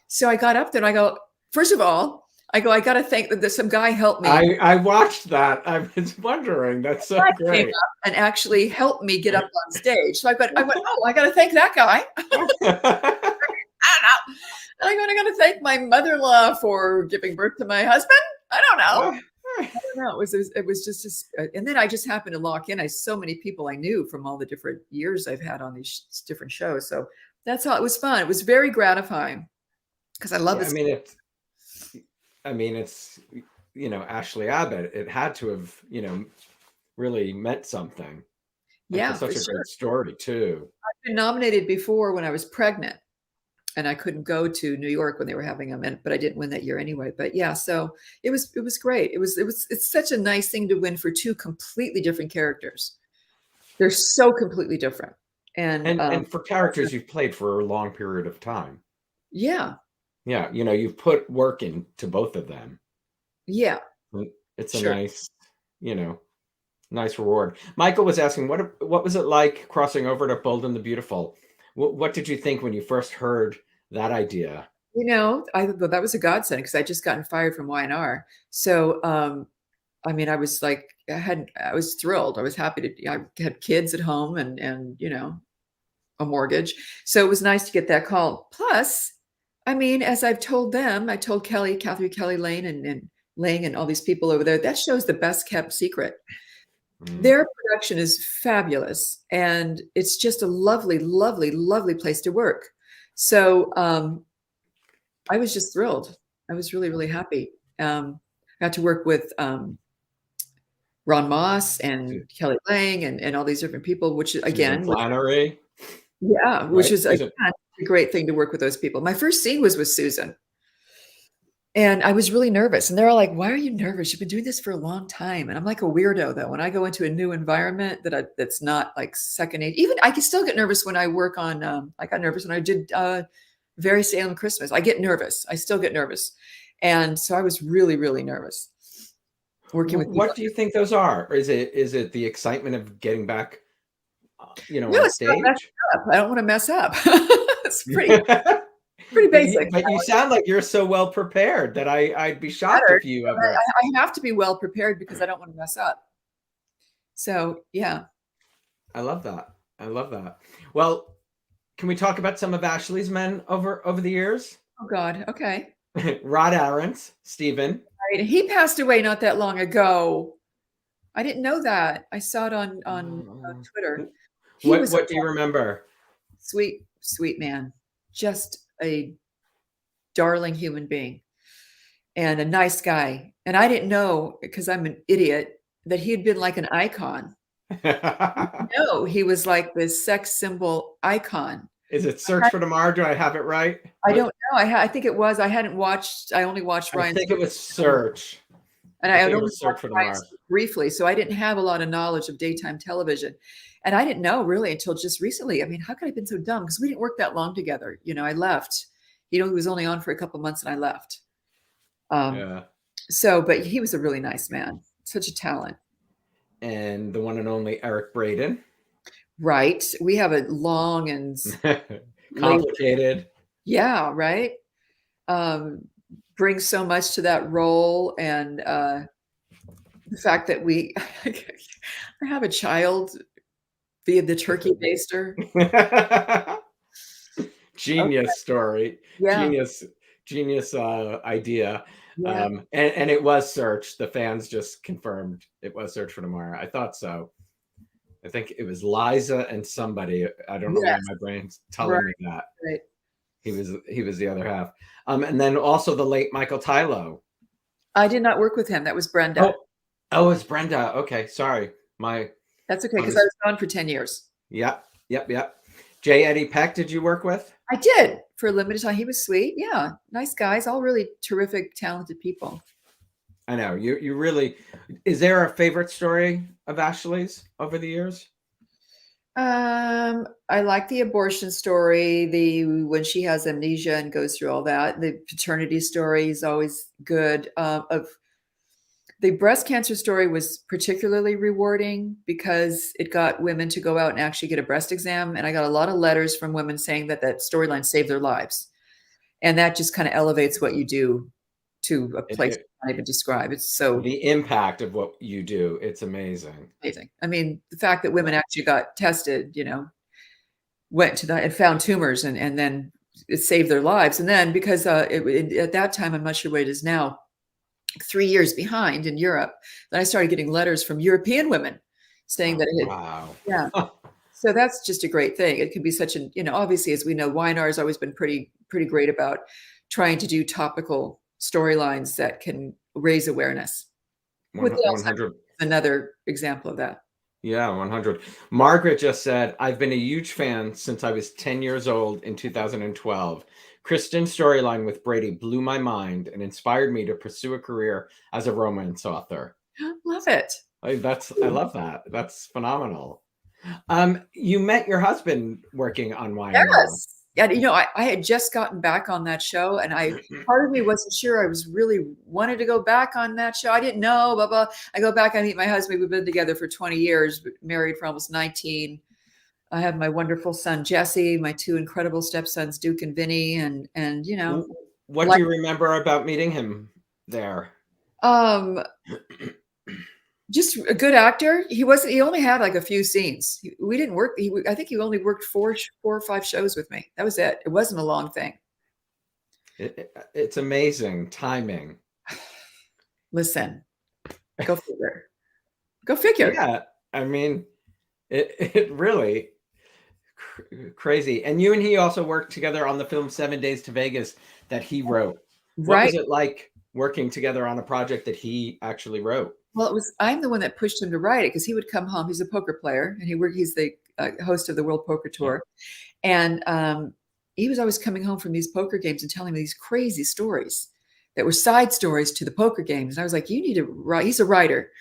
So I got up there and I go, first of all, I got to thank that some guy helped me. I watched that. I was wondering. That's so great. And actually helped me get up on stage. So I went, oh, I got to thank that guy. I don't know. And I got to thank my mother-in-law for giving birth to my husband. I don't know. It was just, and then I just happened to lock in. So many people I knew from all the different years I've had on these different shows. So that's how it was fun. It was very gratifying because I love this. I mean, it's, Ashley Abbott, it had to have, really meant something. Yeah. It's such a great story too. I've been nominated before when I was pregnant. And I couldn't go to New York when they were having them, but I didn't win that year anyway. But yeah, so it was great. It's such a nice thing to win for two completely different characters. They're so completely different. And for characters you've played for a long period of time. Yeah. Yeah. You've put work into both of them. Yeah. It's a nice, nice reward. Michael was asking, what was it like crossing over to Bold and the Beautiful? What did you think when you first heard that idea? I thought that was a godsend because I just gotten fired from Y&R. So, I was like, I was thrilled. I was happy I had kids at home and a mortgage. So it was nice to get that call. Plus, as I've told them, I told Kelly Lane and Lang and all these people over there, that show's the best kept secret. Their production is fabulous, and it's just a lovely, lovely, lovely place to work. So I was just thrilled. I was really, really happy. Got to work with Ron Moss and Kelly Lang and all these different people, which again, Flannery. Yeah, right? Which is a great thing to work with those people. My first scene was with Susan. And I was really nervous. And they're all like, why are you nervous? You've been doing this for a long time. And I'm like a weirdo, though. When I go into a new environment that's not like second nature. Even I can still get nervous when I work on, I got nervous when I did Very Salem Christmas. I get nervous. I still get nervous. And so I was really, really nervous working with people. What do you think those are? Or is it the excitement of getting back, on stage? I don't want to mess up. It's pretty basic. But you sound like you're so well prepared that I'd be shocked if you ever. I have to be well prepared because I don't want to mess up. So yeah. I love that. Well, can we talk about some of Ashley's men over the years? Oh God. Okay. Rod Aarons, Stephen. Right. He passed away not that long ago. I didn't know that. I saw it on Twitter. What do you remember? Sweet man. Just a darling human being and a nice guy. And I didn't know, because I'm an idiot, that he had been like an icon. No, he was like this sex symbol icon. Is it Search for Tomorrow? Do I have it right? I don't know. I think it was. I only watched Ryan. I think it was Search. And I only Search for Tomorrow briefly. So I didn't have a lot of knowledge of daytime television. And I didn't know really until just recently. How could I have been so dumb? Because we didn't work that long together. I left. He was only on for a couple of months and I left. So, but he was a really nice man. Such a talent. And the one and only Eric Braeden. Right. We have a long and complicated. Yeah, right. Brings so much to that role. And the fact that I have a child via the turkey baster. Okay. Genius story. Yeah. Genius idea. Yeah. And it was searched. The fans just confirmed it was Search for Tomorrow. I thought so. I think it was Liza and somebody. I don't know why Yes. my brain's Right. telling me that. Right. He was the other half. And then also the late Michael Tylo. I did not work with him. That was Brenda. Oh, it's Brenda. Okay, sorry. That's okay, because I was gone for 10 years. Yep. J. Eddie Peck, did you work with? I did for a limited time. He was sweet. Yeah. Nice guys, all really terrific, talented people. I know. You really, is there a favorite story of Ashley's over the years? I like the abortion story, when she has amnesia and goes through all that. The paternity story is always good. Of the breast cancer story was particularly rewarding because it got women to go out and actually get a breast exam. And I got a lot of letters from women saying that storyline saved their lives. And that just kind of elevates what you do to a place I can't even describe. It's so the impact of what you do. It's amazing. Amazing. I mean, the fact that women actually got tested, went to that and found tumors and then it saved their lives. And then because at that time, I'm not sure what it is now, 3 years behind in Europe, then I started getting letters from European women saying that it had, wow. Yeah. So that's just a great thing. It can be such an, obviously, as we know, YNR has always been pretty great about trying to do topical storylines that can raise awareness. 100. Another example of that. Yeah, 100. Margaret just said, I've been a huge fan since I was 10 years old in 2012. Kristen's storyline with Brady blew my mind and inspired me to pursue a career as a romance author. Love it. I love that. That's phenomenal. You met your husband working on YNR. Yes. And I had just gotten back on that show, and part of me wasn't sure I was really wanted to go back on that show. I didn't know, blah, blah. I go back, I meet my husband. We've been together for 20 years, married for almost 19. I have my wonderful son, Jesse, my two incredible stepsons, Duke and Vinny, and what do you remember about meeting him there? Just a good actor. He only had like a few scenes. We didn't work. I think he only worked four or five shows with me. That was it. It wasn't a long thing. It's amazing timing. Listen, go figure. Go figure. Yeah. I mean, it really crazy. And you and he also worked together on the film 7 Days to Vegas that he wrote. What was it like working together on a project that he actually wrote? Well, I'm the one that pushed him to write it because he would come home. He's a poker player and he's the host of the World Poker Tour. Yeah. And he was always coming home from these poker games and telling me these crazy stories that were side stories to the poker games. And I was like, you need to write. He's a writer.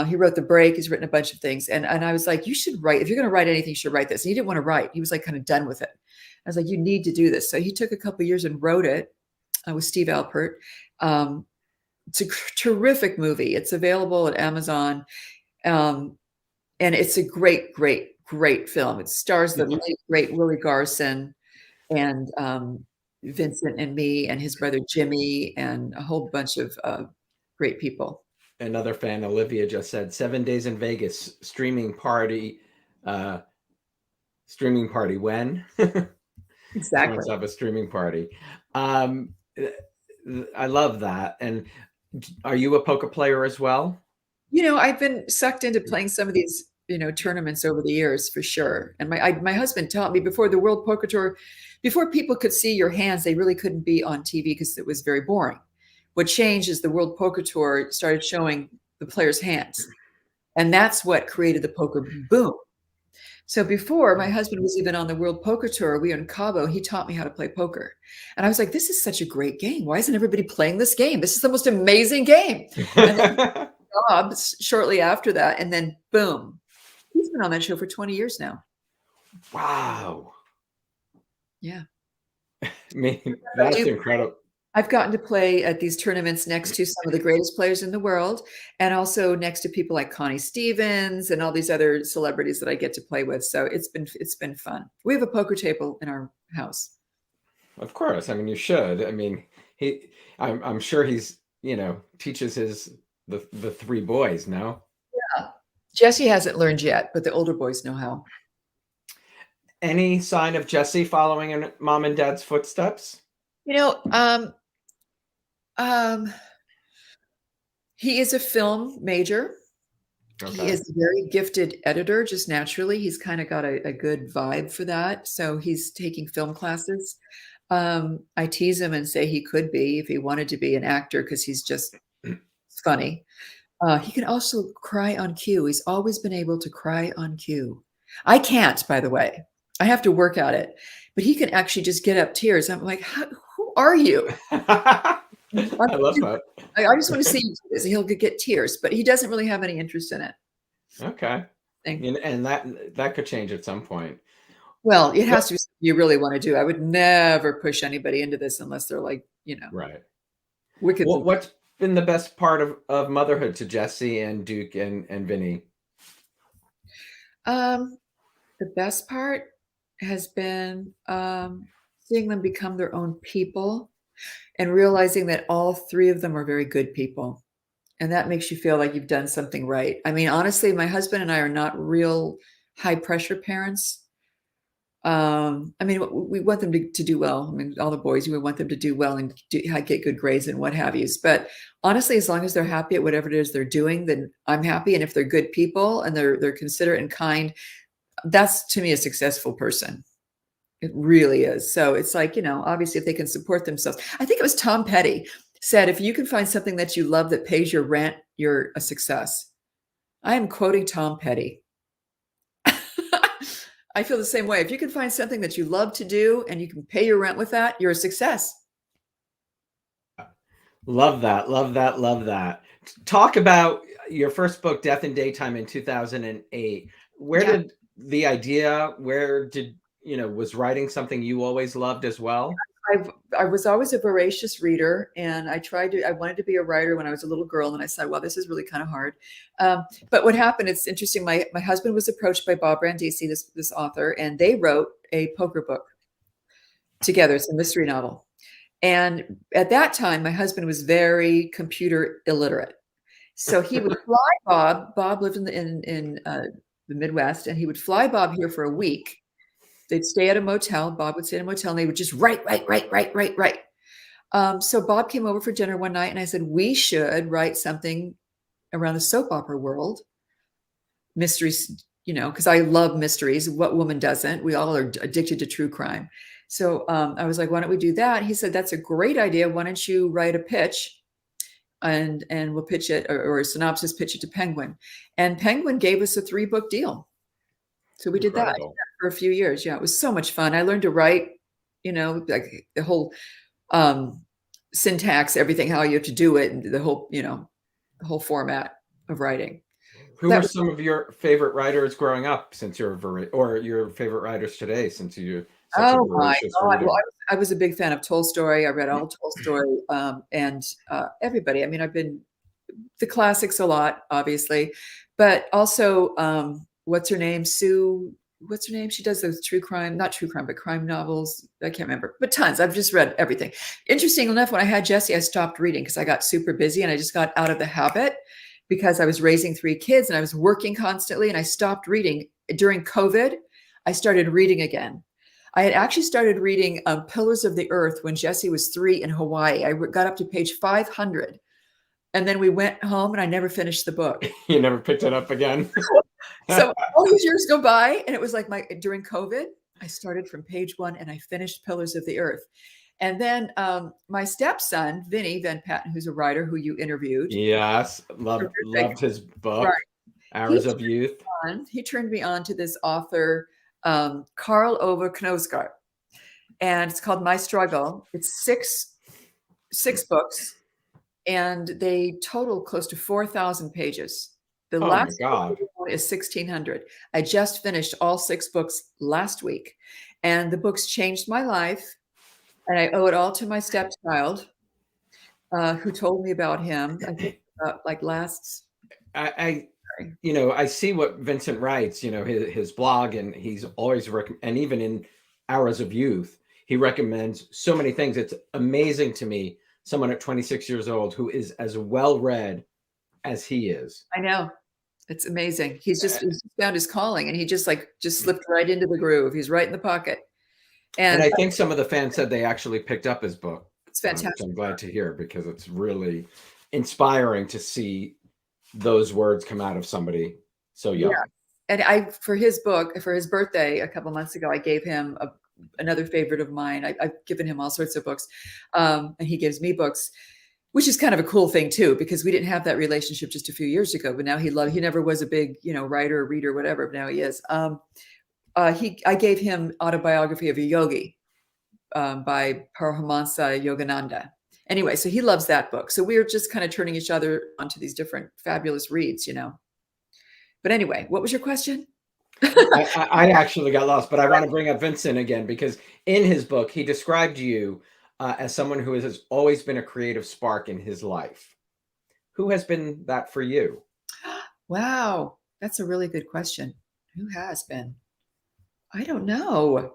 He wrote The Break. He's written a bunch of things. And I was like, you should write. If you're going to write anything, you should write this. And he didn't want to write. He was like kind of done with it. I was like, you need to do this. So he took a couple of years and wrote it with Steve Alpert. It's a terrific movie. It's available at Amazon. And it's a great, great, great film. It stars the late, great Willie Garson and Vincent and me and his brother Jimmy and a whole bunch of great people. Another fan, Olivia, just said 7 Days in Vegas streaming party. Streaming party when? Exactly. Let's have a streaming party. I love that. And are you a poker player as well? I've been sucked into playing some of these, tournaments over the years for sure. And my husband taught me before the World Poker Tour, before people could see your hands, they really couldn't be on TV because it was very boring. What changed is the World Poker Tour started showing the players' hands. And that's what created the poker boom. So before, my husband was even on the World Poker Tour, we were in Cabo, he taught me how to play poker. And I was like, this is such a great game. Why isn't everybody playing this game? This is the most amazing game. And then jobs shortly after that, and then boom. He's been on that show for 20 years now. Wow. Yeah. I mean, that's incredible. I've gotten to play at these tournaments next to some of the greatest players in the world, and also next to people like Connie Stevens and all these other celebrities that I get to play with. So it's been fun. We have a poker table in our house. Of course. I mean, you should. I mean, I'm sure he's, teaches the three boys, no? Jesse hasn't learned yet, but the older boys know how. Any sign of Jesse following in mom and dad's footsteps? You know, he is a film major. He Okay. is a very gifted editor, just naturally. He's kind of got a good vibe for that. So he's taking film classes. I tease him and say he could be if he wanted to be an actor because he's just funny. He can also cry on cue. He's always been able to cry on cue. I can't, by the way. I have to work at it. But he can actually just get up tears. I'm like, who are you? I love that. I just want to see you do this. He'll get tears, but he doesn't really have any interest in it. Okay. And that could change at some point. Well, it has to be something you really want to do. I would never push anybody into this unless they're like, right. wicked. What's been the best part of motherhood to Jesse and Duke and Vinny? The best part has been seeing them become their own people and realizing that all three of them are very good people. And that makes you feel like you've done something right. I mean, honestly, my husband and I are not real high pressure parents. I mean, we want them to do well. I mean, all the boys, we want them to do well and get good grades and what have you. But honestly, as long as they're happy at whatever it is they're doing, then I'm happy. And if they're good people and they're considerate and kind, that's to me a successful person. It really is. So it's like, obviously if they can support themselves. I think it was Tom Petty said, if you can find something that you love that pays your rent, you're a success. I am quoting Tom Petty. I feel the same way. If you can find something that you love to do and you can pay your rent with that, you're a success. Love that. Love that. Love that. Talk about your first book, Death in Daytime, in 2008. Where did was writing something you always loved as well? I was always a voracious reader, and I wanted to be a writer when I was a little girl, and I said, well, this is really kind of hard. But what happened, it's interesting. My husband was approached by Bob Brandisi, this author, and they wrote a poker book together. It's a mystery novel. And at that time, my husband was very computer illiterate. So he would fly Bob. Bob lived in the Midwest, and he would fly Bob here for a week. They'd stay at a motel. Bob would stay at a motel, and they would just write. So Bob came over for dinner one night, and I said, we should write something around the soap opera world. Mysteries, because I love mysteries. What woman doesn't? We all are addicted to true crime. So I was like, why don't we do that? He said, that's a great idea. Why don't you write a pitch? And we'll pitch it, or a synopsis, pitch it to Penguin. And Penguin gave us a 3-book deal. So we did that for a few years. Yeah, it was so much fun. I learned to write, like the whole syntax, everything, how you have to do it, and the whole format of writing. Who were some of your favorite writers growing up, since or your favorite writers today, since you're such a voracious reader? Well, I was a big fan of Tolstoy. I read all Tolstoy and everybody. I mean, I've been the classics a lot, obviously, but also what's her name? What's her name? She does those not true crime, but crime novels. I can't remember, but tons. I've just read everything. Interesting enough, when I had Jesse, I stopped reading because I got super busy and I just got out of the habit because I was raising 3 kids and I was working constantly, and I stopped reading. During COVID, I started reading again. I had actually started reading Pillars of the Earth when Jesse was 3 in Hawaii. I got up to page 500. And then we went home and I never finished the book. You never picked it up again? So all these years go by, and it was like during COVID, I started from page 1 and I finished Pillars of the Earth. And then my stepson, Vinny Van Patton, who's a writer who you interviewed. Yes, loved his book, right. Hours of Youth. He turned me on to this author, Karl Ove Knausgaard, and it's called My Struggle. It's six books, and they total close to 4,000 pages. The last book is 1,600. I just finished all 6 books last week, and the books changed my life, and I owe it all to my stepchild, who told me about him. I think like last. I see what Vincent writes, his blog, and he's always and even in Hours of Youth, he recommends so many things. It's amazing to me, someone at 26 years old who is as well read as he is. I know. It's amazing. He's found his calling, and he just slipped right into the groove. He's right in the pocket. And And I think some of the fans said they actually picked up his book, it's which fantastic. I'm glad to hear, because it's really inspiring to see those words come out of somebody so young. Yeah. And for his book, for his birthday a couple months ago, I gave him another favorite of mine. I've given him all sorts of books, and he gives me books, which is kind of a cool thing too, because we didn't have that relationship just a few years ago. But now he never was a big, writer, reader, whatever. But now he is. I gave him Autobiography of a Yogi by Paramahansa Yogananda. Anyway, so he loves that book. So we're just kind of turning each other onto these different fabulous reads, But anyway, what was your question? I actually got lost, but I want to bring up Vincent again, because in his book, he described you as someone who has always been a creative spark in his life. Who has been that for you? Wow, that's a really good question. Who has been? I don't know.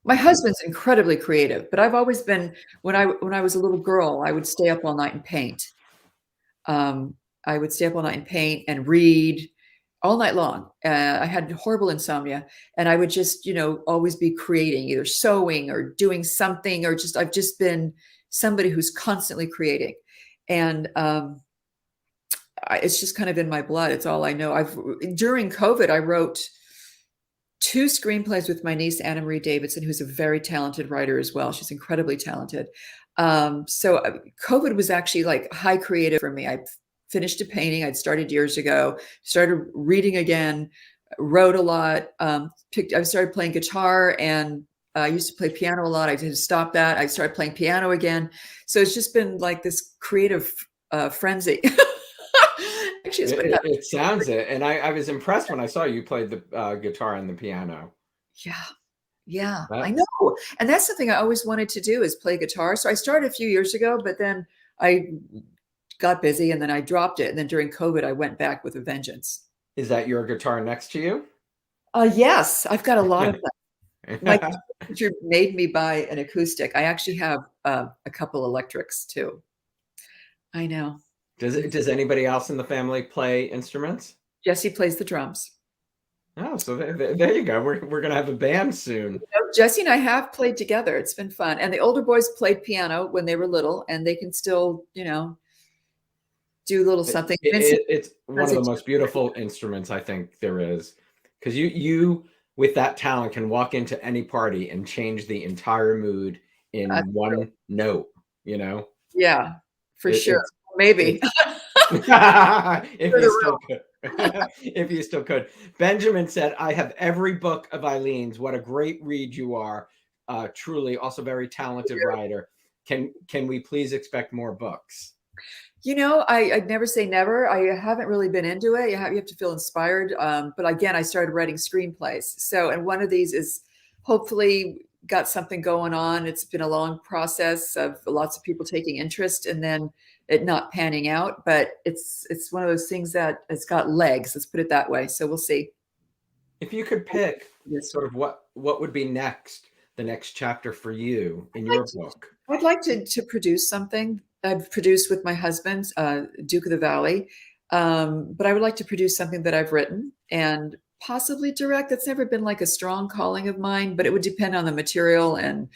My husband's incredibly creative, but I've always been, when I was a little girl, I would stay up all night and paint. I would stay up all night and paint and read all night long. I had horrible insomnia, and I would just, always be creating, either sewing or doing something, or I've just been somebody who's constantly creating. And it's just kind of in my blood. It's all I know. During COVID, I wrote 2 screenplays with my niece, Eileen Davidson, who's a very talented writer as well. She's incredibly talented. So COVID was actually like high creative for me. I finished a painting I'd started years ago, started reading again, wrote a lot, I started playing guitar, and I used to play piano a lot. I had to stop that. I started playing piano again. So it's just been like this creative frenzy. Actually, It sounds it. And I was impressed when I saw you played the guitar and the piano. Yeah, I know. And that's something I always wanted to do, is play guitar. So I started a few years ago, but then I got busy, and then I dropped it. And then during COVID, I went back with a vengeance. Is that your guitar next to you? Yes, I've got a lot of them. My teacher made me buy an acoustic. I actually have a couple electrics too. I know. Does anybody else in the family play instruments? Jesse plays the drums. Oh, so there you go. We're gonna have a band soon. Jesse and I have played together. It's been fun. And the older boys played piano when they were little, and they can still, do a little something. It's one of the most beautiful instruments I think there is, because you with that talent can walk into any party and change the entire mood in one note. Yeah, for sure. Maybe. If you still could. If you still could. Benjamin said, I have every book of Eileen's. What a great read you are. Truly, also very talented writer. Can we please expect more books? I'd never say never. I haven't really been into it. You have to feel inspired. But again, I started writing screenplays. And one of these is hopefully got something going on. It's been a long process of lots of people taking interest, and then it not panning out. But it's one of those things that it's got legs. Let's put it that way. So we'll see. If you could pick sort of what would be the next chapter for you in your book. I'd like to produce something. I've produced with my husband, Duke of the Valley. But I would like to produce something that I've written and possibly direct. That's never been like a strong calling of mine, but it would depend on the material. And,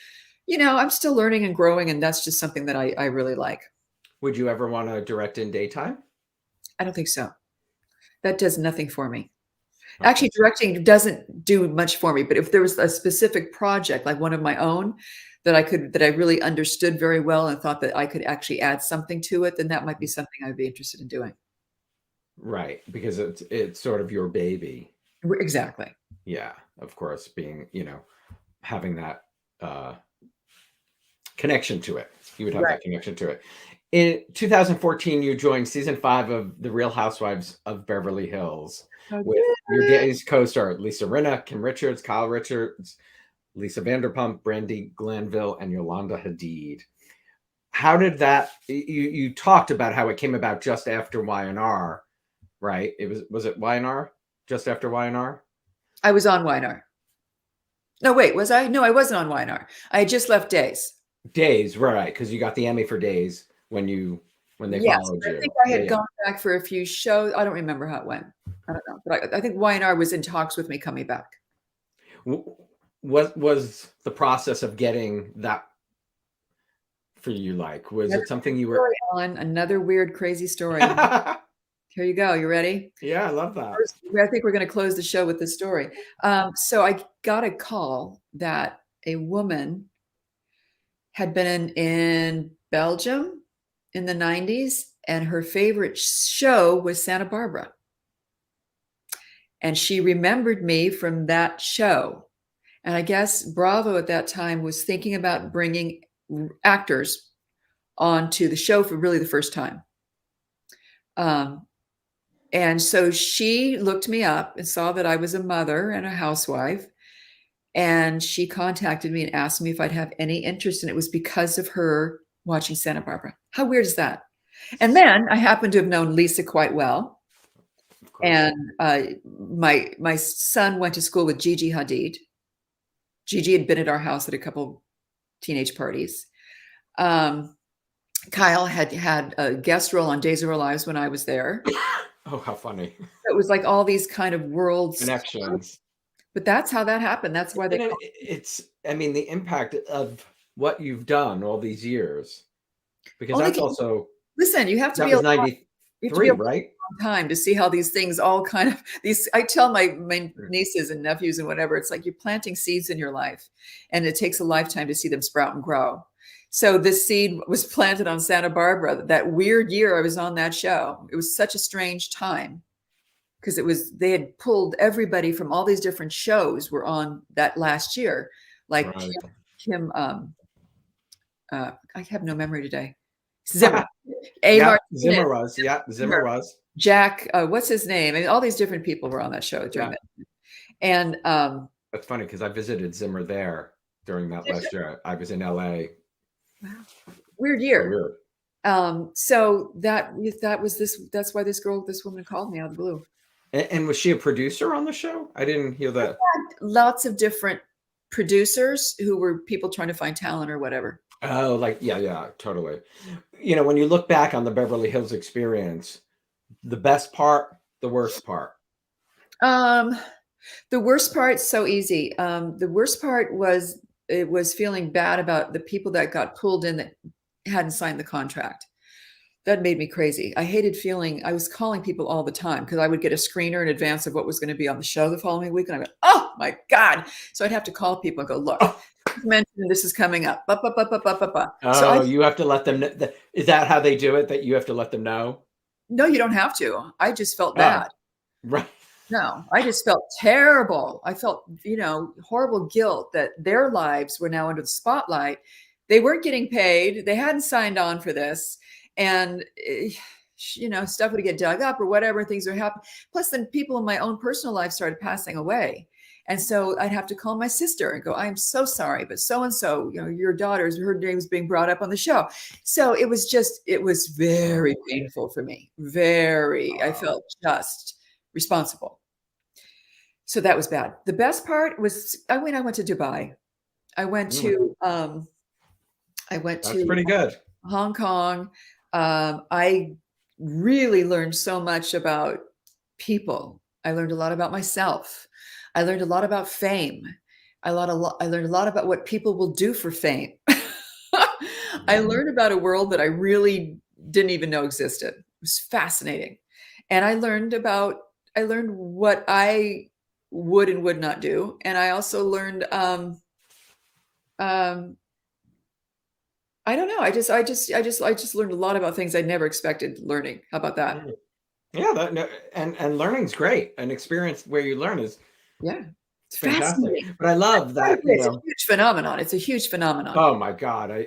I'm still learning and growing, and that's just something that I really like. Would you ever want to direct in daytime? I don't think so. That does nothing for me. Okay. Actually, directing doesn't do much for me, but if there was a specific project, like one of my own, that I really understood very well and thought that I could actually add something to it, then that might be something I'd be interested in doing. Right, because it's sort of your baby. Exactly. Yeah, of course, being, having that connection to it. You would have that connection to it. In 2014, you joined season 5 of The Real Housewives of Beverly Hills with your Days co-star Lisa Rinna, Kim Richards, Kyle Richards, Lisa Vanderpump, Brandy Glanville, and Yolanda Hadid. How did that? You talked about how it came about just after Y&R, right? Was it Y&R? Just after Y&R? I was on Y&R. No, wait, was I? No, I wasn't on Y&R. I had just left Days. Days, right? Because you got the Emmy for Days when you when they Yes, followed I think you. I Yeah, had yeah. gone back for a few shows. I don't remember how it went. I don't know, but I think Y&R was in talks with me coming back. What was the process of getting that for you like? Was Another it something weird you were? story, Ellen. Another weird, crazy story. Here you go. You ready? Yeah, I love that. First, I think we're going to close the show with this story. So I got a call that a woman had been in Belgium in the 90s, and her favorite show was Santa Barbara. And she remembered me from that show. And I guess Bravo at that time was thinking about bringing actors onto the show for really the first time. And so she looked me up and saw that I was a mother and a housewife. And she contacted me and asked me if I'd have any interest. And it was because of her watching Santa Barbara. How weird is that? And then I happen to have known Lisa quite well. Of course. And my son went to school with Gigi Hadid. Gigi had been at our house at a couple teenage parties. Kyle had a guest role on Days of Our Lives when I was there. Oh, how funny. It was like all these kind of worlds. Connections. But that's how that happened. That's why they. I mean, the impact of what you've done all these years, because that's also. Listen, you have to That be was 93, right? Time to see how these things all kind of I tell my nieces and nephews and whatever, it's like you're planting seeds in your life, and it takes a lifetime to see them sprout and grow. So this seed was planted on Santa Barbara that weird year I was on that show. It was such a strange time because they had pulled everybody from all these different shows were on that last year, like right. Kim I have no memory today. Zimmer. Zimmer was. Jack, what's his name? I mean, all these different people were on that show during that. And that's funny because I visited Zimmer there during that last year. I was in LA. Wow. Weird year. So that was this. That's why this woman called me out of the blue. And was she a producer on the show? I didn't hear that. Lots of different producers who were people trying to find talent or whatever. Oh, like, yeah, totally. You know, when you look back on the Beverly Hills experience, the best part, the worst part. The worst part's so easy. The worst part was feeling bad about the people that got pulled in that hadn't signed the contract. That made me crazy. I hated I was calling people all the time because I would get a screener in advance of what was going to be on the show the following week. And I went, oh my God. So I'd have to call people and go, look, mentioned this is coming up. Oh, so you have to let them know. Is that how they do it? That you have to let them know? No, you don't have to. I just felt bad. Right. No, I just felt terrible. I felt, horrible guilt that their lives were now under the spotlight. They weren't getting paid. They hadn't signed on for this. And, stuff would get dug up or whatever. Things would happen. Plus, then people in my own personal life started passing away. And so I'd have to call my sister and go, I'm so sorry, but so-and-so, your daughter's, her name's being brought up on the show. So it was very painful for me. I felt just responsible. So that was bad. The best part was, I went to Dubai. I went to That's pretty good. Hong Kong. I really learned so much about people. I learned a lot about myself. I learned a lot about fame. I learned a lot about what people will do for fame. I learned about a world that I really didn't even know existed. It was fascinating. And I learned what I would and would not do. And I also learned, I don't know. I just learned a lot about things I never expected learning. How about that? Yeah, and learning's great. An experience where you learn is it's fascinating. But I love that. It's a huge phenomenon. It's a huge phenomenon. Oh my God!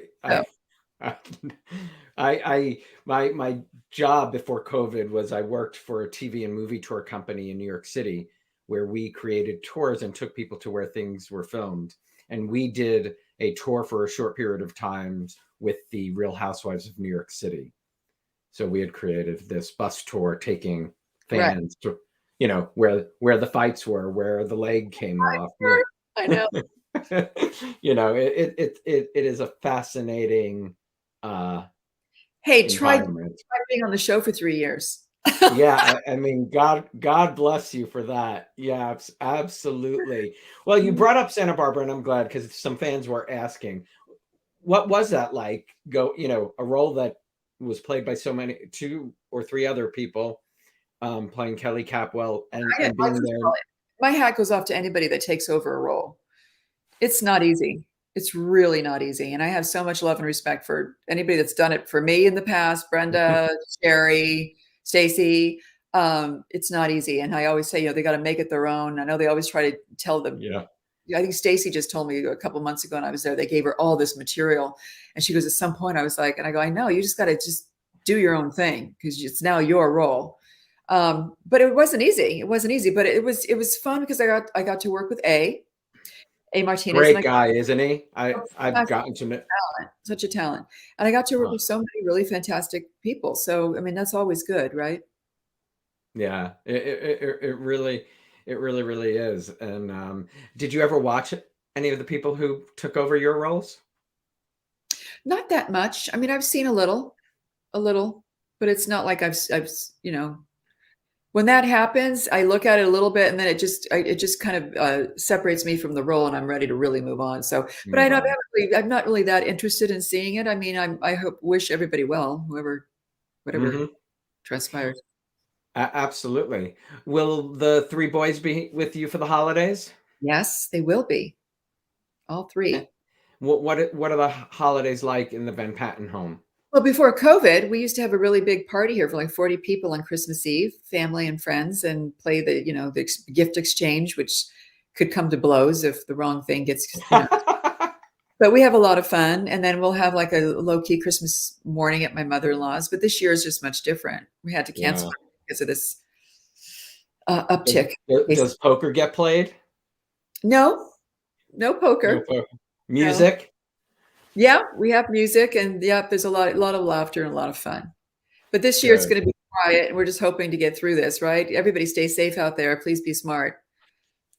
My job before COVID was I worked for a TV and movie tour company in New York City, where we created tours and took people to where things were filmed. And we did a tour for a short period of time with the Real Housewives of New York City. So we had created this bus tour taking fans to, where the fights were, where the leg came off. I know. It is a fascinating Hey, try environment. being on the show for 3 years. Yeah, I mean, God bless you for that. Yeah, absolutely. Well, you brought up Santa Barbara, and I'm glad because some fans were asking, what was that like? A role that was played by so many, two or three other people, playing Kelly Capwell and being First of there. all, my hat goes off to anybody that takes over a role. It's not easy. It's really not easy. And I have so much love and respect for anybody that's done it for me in the past, Brenda, Sherry, Stacy. It's not easy. And I always say, they got to make it their own. I know they always try to tell them. Yeah. I think Stacy just told me a couple months ago, and I was there, they gave her all this material. And she goes, at some point I was like, and I go, I know, you just got to just do your own thing because it's now your role. But it wasn't easy. It wasn't easy, but it was fun because I got to work with A Martinez. Great guy, isn't he? I've Such gotten to know. such a talent. And I got to work with so many really fantastic people. So, I mean, that's always good, right? Yeah, it really is. And did you ever watch any of the people who took over your roles? Not that much. I mean, I've seen a little, but it's not like when that happens, I look at it a little bit and then it just kind of separates me from the role and I'm ready to really move on. So, but I'm not really that interested in seeing it. I mean, I wish everybody well, whatever transpires. Absolutely. Will the three boys be with you for the holidays? Yes, they will be. All three. What are the holidays like in the Van Patten home? Well, before COVID, we used to have a really big party here for like 40 people on Christmas Eve, family and friends, and play the gift exchange, which could come to blows if the wrong thing gets. But we have a lot of fun, and then we'll have like a low-key Christmas morning at my mother-in-law's. But this year is just much different. We had to cancel because of this uptick. Does poker get played? No poker. No poker. Music? No. Yeah, we have music, and there's a lot of laughter and a lot of fun. But this year it's going to be quiet, and we're just hoping to get through this, right? Everybody stay safe out there. Please be smart.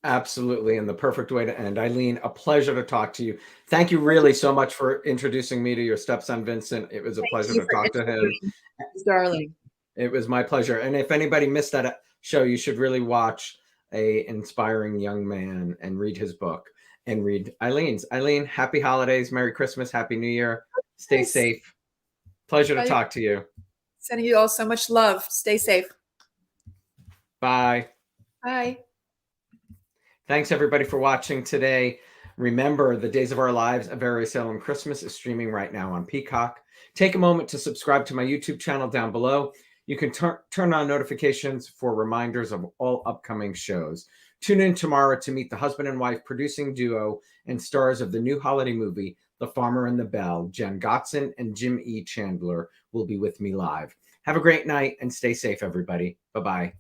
Absolutely, and the perfect way to end. Eileen, a pleasure to talk to you. Thank you really so much for introducing me to your stepson, Vincent. It was a pleasure to talk to him. Darling. It was my pleasure. And if anybody missed that show, you should really watch A Inspiring Young Man and read his book and read Eileen's. Eileen, happy holidays, Merry Christmas, Happy New Year. Stay safe. Pleasure to talk to you. Sending you all so much love. Stay safe. Bye. Bye. Thanks everybody for watching today. Remember, The Days of Our Lives, A Very Salem Christmas is streaming right now on Peacock. Take a moment to subscribe to my YouTube channel down below. You can turn on notifications for reminders of all upcoming shows. Tune in tomorrow to meet the husband and wife producing duo and stars of the new holiday movie, The Farmer and the Belle. Jen Gotzon and Jim E. Chandler will be with me live. Have a great night and stay safe, everybody. Bye-bye.